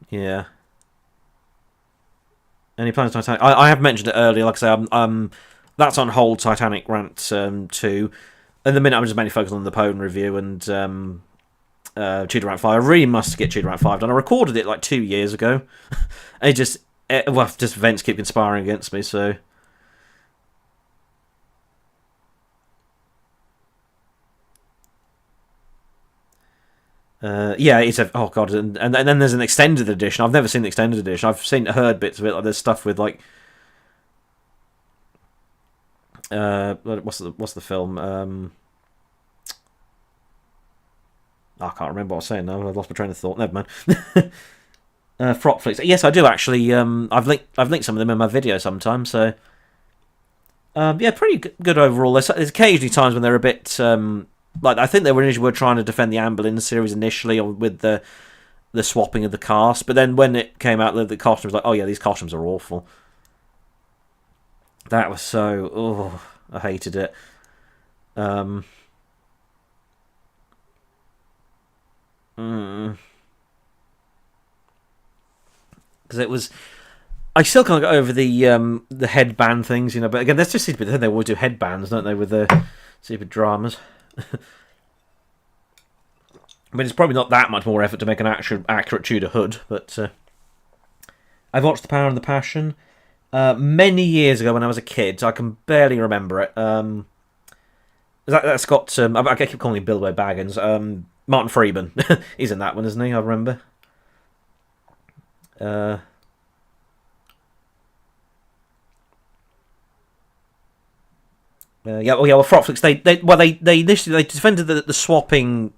yeah. Any plans on Titanic? I have mentioned it earlier. Like I say, that's on hold. Titanic Rant 2. At the minute, I'm just mainly focused on the Napoleon review and Tudor Rant 5. I really must get Tudor Rant 5 done. I recorded it like 2 years ago. Just events keep conspiring against me. So yeah, it's a oh god, and then there's an extended edition. I've never seen the extended edition. I've heard bits of it. Like there's stuff with like what's the film? I can't remember what I was saying now. I've lost my train of thought. Never mind. Frock flicks. Yes, I do actually. I've linked some of them in my video sometimes. So yeah, pretty good overall. There's occasionally times when they're a bit like I think they were trying to defend the Anne Boleyn series initially with the swapping of the cast, but then when it came out, the costume was like, oh yeah, these costumes are awful. That was so. Oh, I hated it. Because it was. I still can't get over the headband things, you know. But again, that's just seems to be the thing. They always do headbands, don't they, with the stupid dramas. I mean, it's probably not that much more effort to make an accurate Tudor hood, but I've watched The Power and the Passion many years ago when I was a kid. I can barely remember it. That's got I keep calling him Bilbo Baggins. Martin Freeman, he's in that one, isn't he? I remember. Well, Frotflix, they initially defended the swapping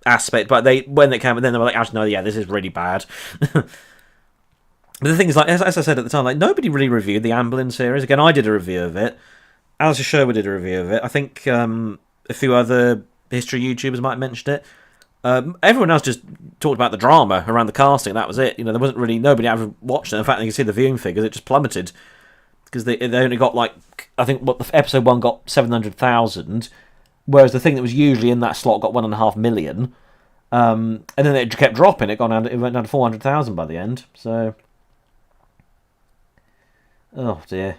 aspect, but when they came, then they were like, actually, no, yeah, this is really bad. But the thing is, like as I said at the time, like nobody really reviewed the Anne Boleyn series. Again, I did a review of it. Alistair Sherwood did a review of it. I think a few other history YouTubers might have mentioned it. Everyone else just talked about the drama around the casting. That was it. You know, there wasn't really nobody ever watched it. In fact, you can see the viewing figures; it just plummeted because they only got like I think what the episode 1 got 700,000, whereas the thing that was usually in that slot got 1.5 million. And then it kept dropping. It went down to 400,000 by the end. So, oh dear.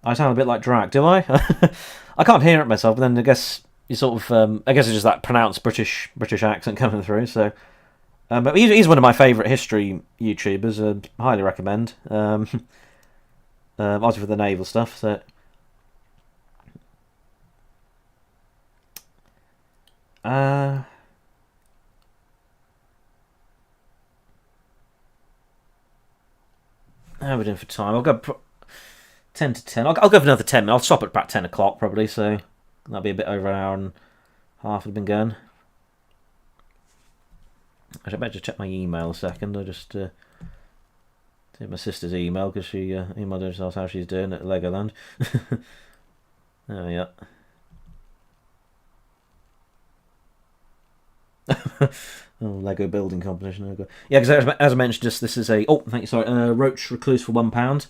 I sound a bit like Drac, do I? I can't hear it myself, but then I guess you sort of. I guess it's just that pronounced British accent coming through. So, but he's one of my favourite history YouTubers. Highly recommend. Obviously for the naval stuff. So. How are we doing for time? I'll go 10 to 10. I'll go for another 10 minutes. I'll stop at about 10 o'clock probably, so that'll be a bit over an hour and a half. I've been going. I should better check my email a second. I just did my sister's email because she emailed herself how she's doing at Legoland. Oh yeah. Oh, Lego building competition. Yeah, because as I mentioned, just this is a thank you. Sorry, Roach Recluse for £1.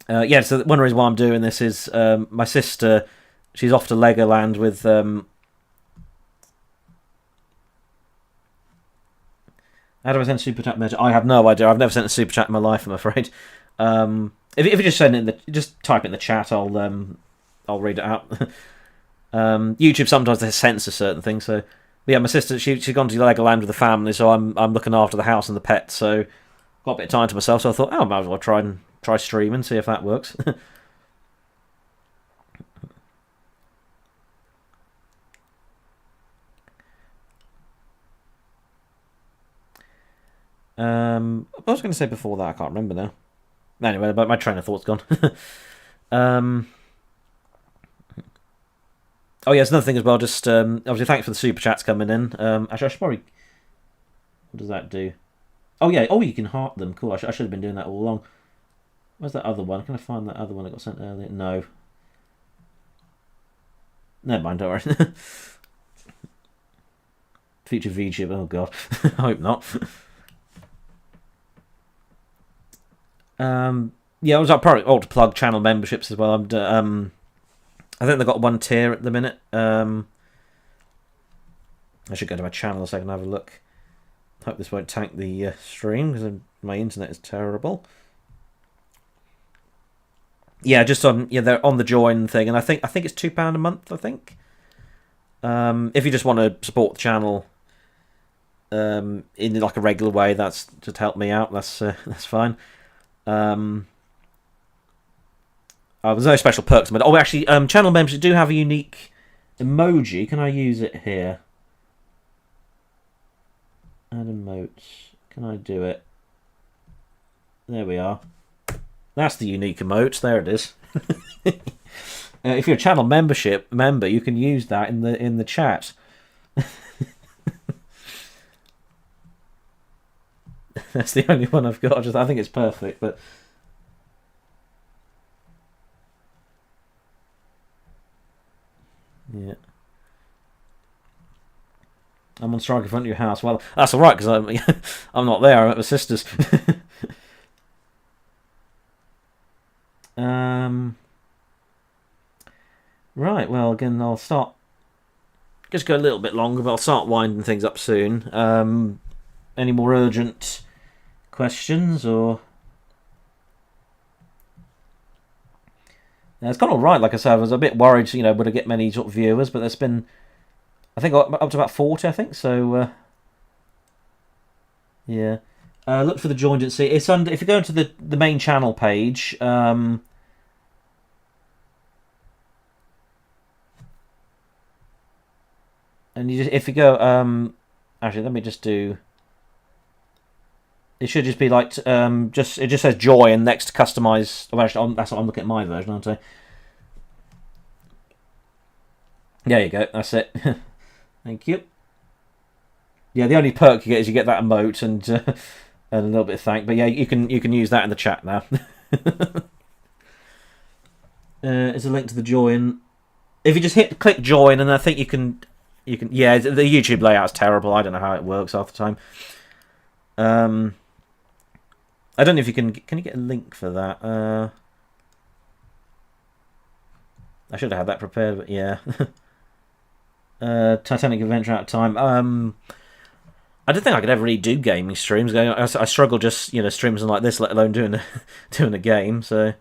Yeah, so one reason why I'm doing this is my sister. She's off to Legoland with. How do I send a super chat message? I have no idea. I've never sent a super chat in my life, I'm afraid. If you just send it just type it in the chat, I'll read it out. YouTube sometimes they censor certain things, so. But yeah, my sister she's gone to Legoland with the family, so I'm looking after the house and the pets, so got a bit of time to myself. So I thought, I might as well try streaming, see if that works. What was I going to say before that? I can't remember now. Anyway, but my train of thought's gone. Oh yeah, there's another thing as well. Just obviously, thanks for the super chats coming in. Actually, I should probably. What does that do? Oh yeah. Oh, you can heart them. Cool. I should have been doing that all along. Where's that other one? Can I find that other one that got sent earlier? No. Never mind. Don't worry. Future VTube. Oh god. I hope not. Yeah, I was probably ought to plug channel memberships as well. I think they've got one tier at the minute. I should go to my channel a second and have a look. Hope this won't tank the stream because my internet is terrible. Yeah, just on they're on the join thing, and I think it's £2 a month. I think. If you just want to support the channel, in like a regular way, that's just help me out. That's fine. There's no special perks, but actually, channel members do have a unique emoji. Can I use it here? Add emotes. Can I do it? There we are. That's the unique emote. There it is. If you're a channel member, you can use that in the chat. That's the only one I've got. I think it's perfect, but. Yeah. I'm on strike in front of your house. Well, that's all right because I'm not there. I'm at my sister's. Right. Well, again, I'll start. Just go a little bit longer, but I'll start winding things up soon. Any more urgent questions or? Yeah, it's gone all right. Like I said, I was a bit worried. Would I get many sort of viewers? But there's been, I think, up to about 40. I think so. Yeah. Look for the joined and see. It's under. If you go into the main channel page. And if you go, actually, let me just do. It should just be like, it just says joy and next to customize. Oh, actually, that's what I'm looking at my version, aren't I? There you go. That's it. Thank you. Yeah, the only perk you get is you get that emote and a little bit of thank. But yeah, you can use that in the chat now. It's a link to the join. If you just click join, and I think you can. Yeah, the YouTube layout's terrible. I don't know how it works half the time. I don't know if you can you get a link for that? I should have had that prepared, but yeah. Titanic Adventure out of time. I don't think I could ever really do gaming streams. I struggle just streaming like this, let alone doing a game. So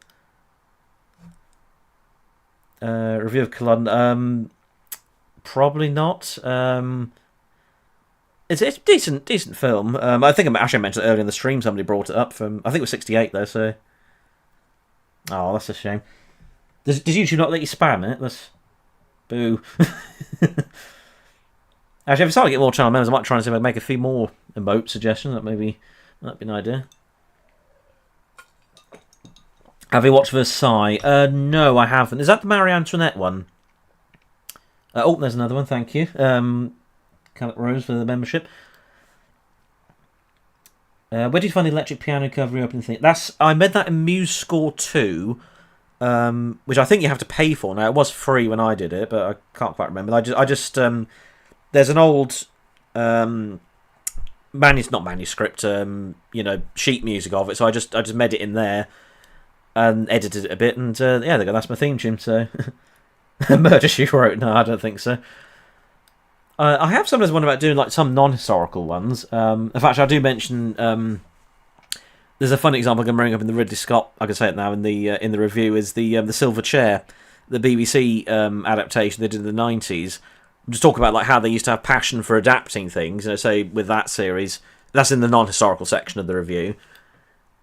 review of Colon. Probably not. It's a decent film. I think I actually mentioned it earlier in the stream. Somebody brought it up from. I think it was 68 though. So, oh, that's a shame. Does YouTube not let you spam it? That's boo. Actually, if I start to get more channel members, I might try and see if I can make a few more emote suggestions. That'd be an idea. Have you watched Versailles? No, I haven't. Is that the Marie Antoinette one? Oh, there's another one. Thank you. Callett Rose for the membership. Where did you find the electric piano cover opening thing? I made that in Muse Score 2, which I think you have to pay for now. It was free when I did it, but I can't quite remember. I just there's an old not manuscript, sheet music of it. So I just made it in there and edited it a bit, and yeah, there you go. That's my theme tune. So, Murder She Wrote. No, I don't think so. I have sometimes wondered about doing like some non-historical ones. In fact, I do mention. There's a fun example I'm going to bring up in the Ridley Scott. I can say it now in the review. Is the Silver Chair, the BBC adaptation they did in the 90s. Just talk about like how they used to have passion for adapting things. Say with that series, that's in the non-historical section of the review.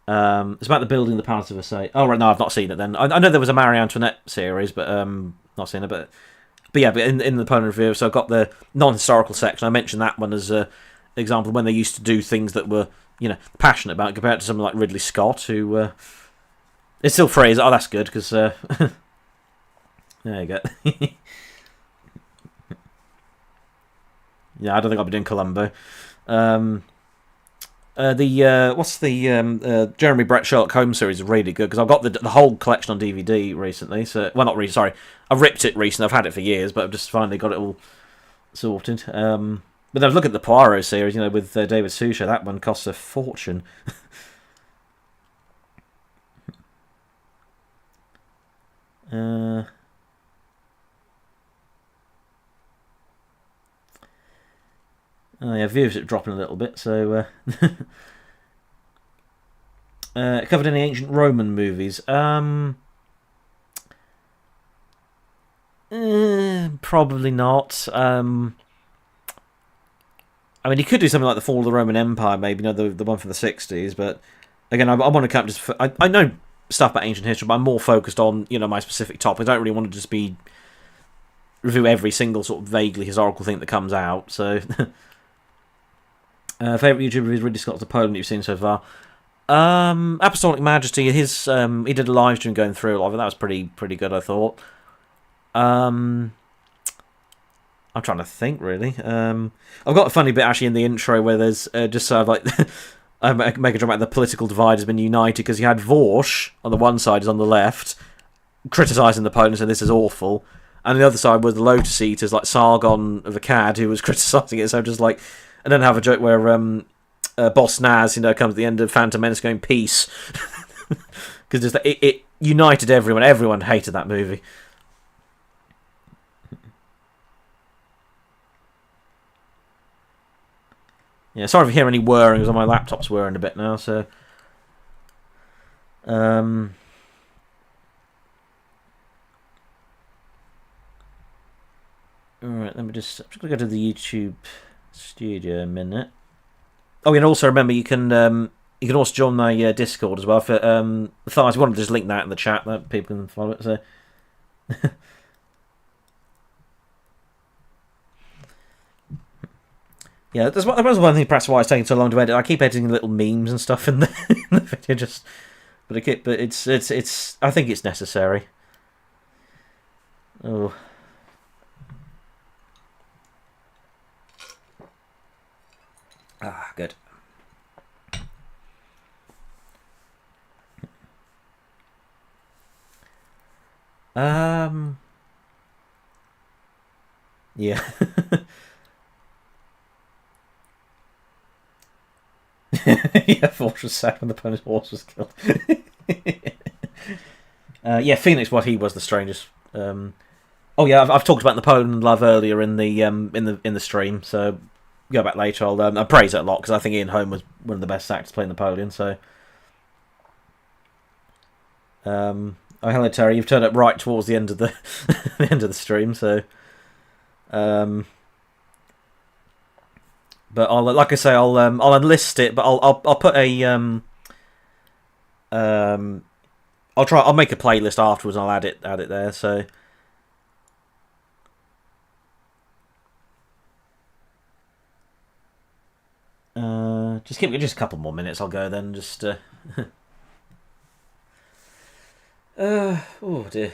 It's about the building the Palace of Versailles. Oh right, no, I've not seen it. Then I know there was a Marie Antoinette series, but not seen it. But yeah, but in the Poland review, so I've got the non-historical section. I mentioned that one as an example when they used to do things that were passionate about, compared to someone like Ridley Scott, who it's still phrase. Oh, that's good because there you go. Yeah, I don't think I'll be doing Columbo. What's the Jeremy Brett Sherlock Holmes series is really good because I've got the whole collection on DVD recently. So, well, not really. Sorry, I ripped it recently. I've had it for years, but I've just finally got it all sorted. But then look at the Poirot series, with David Suchet. That one costs a fortune. Oh yeah, views are dropping a little bit. So, covered any ancient Roman movies? Probably not. I mean, you could do something like the Fall of the Roman Empire, maybe, the one from the 60s. But again, I want to kind of just. I know stuff about ancient history, but I'm more focused on my specific topics. I don't really want to just review every single sort of vaguely historical thing that comes out. So. Favorite YouTuber is Ridley Scott's The Poland you've seen so far. Apostolic Majesty, he did a live stream going through a lot of it. That was pretty good, I thought. I'm trying to think, really. I've got a funny bit actually in the intro where there's just sort of like I make a joke about the political divide has been united because you had Vorsh on the one side is on the left criticising the Poland saying this is awful, and the other side were the Lotus Eaters like Sargon of Akkad who was criticising it. So just like. And then have a joke where Boss Naz, comes at the end of Phantom Menace going peace, because it united everyone. Everyone hated that movie. Yeah, sorry if you hear any whirring, because my laptop's whirring a bit now. So, all right, I'm just gonna go to the YouTube Studio a minute. Oh, and also remember you can also join my Discord as well. For Thars, I wanted to just link that in the chat that people can follow it. So, yeah, that's one thing. Perhaps why it's taking so long to edit. I keep editing little memes and stuff in the video, but it's. I think it's necessary. Oh. Ah, good. Yeah. Yeah, Forge was sad when the opponent's horse was killed. Yeah, Phoenix, what he was the strangest. Oh yeah, I've talked about Napoleon Love earlier in the stream, so go back later. I praise it a lot because I think Ian Holm was one of the best actors playing Napoleon. So, oh hello Terry, you've turned up right towards the end of the the end of the stream. So, but I'll like I say, I'll enlist it, but I'll put a I'll make a playlist afterwards. And I'll add it there. So. Just give me just a couple more minutes. I'll go then. Just. Oh dear.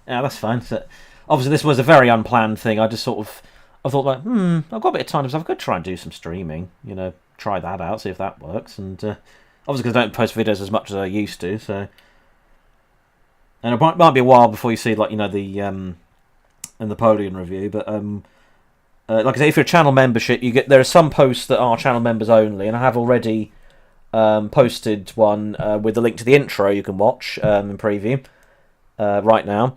Yeah, that's fine. So, obviously, this was a very unplanned thing. I just I thought like, I've got a bit of time, so I could try and do some streaming. Try that out, see if that works. And obviously, because I don't post videos as much as I used to, so. And it might be a while before you see like the Napoleon review, but like I say, if you're a channel membership, there are some posts that are channel members only, and I have already posted one with the link to the intro you can watch in preview right now.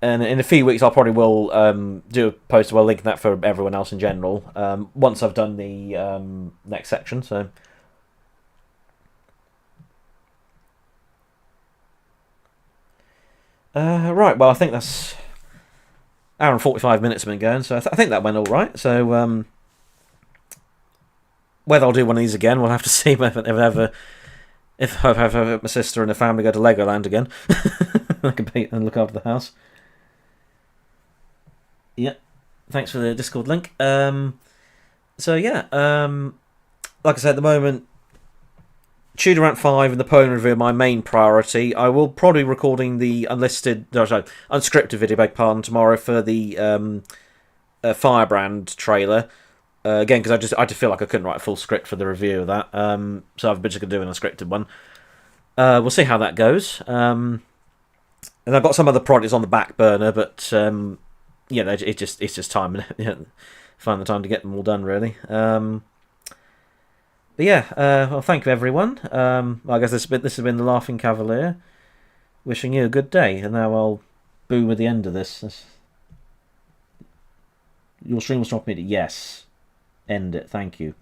And in a few weeks, I probably will do a post as well, linking that for everyone else in general. Once I've done the next section, so. Right, well, I think that's hour and 45 minutes have been going, so I think that went all right. So, whether I'll do one of these again, we'll have to see if my sister and the family go to Legoland again. I can beat and look after the house. Yeah, thanks for the Discord link. So yeah, like I said, at the moment, Tudor Ant 5 and the Napoleon review are my main priority. I will probably be recording the unscripted video, beg pardon, tomorrow for the Firebrand trailer. Again, because I just feel like I couldn't write a full script for the review of that. So I've been just going to do an unscripted one. We'll see how that goes. And I've got some other projects on the back burner, but it's just time. Find the time to get them all done, really. But yeah, well, thank you, everyone. I guess this has been the Laughing Cavalier. Wishing you a good day, and now I'll boom at the end of this. Your stream will stop me. Yes. End it. Thank you.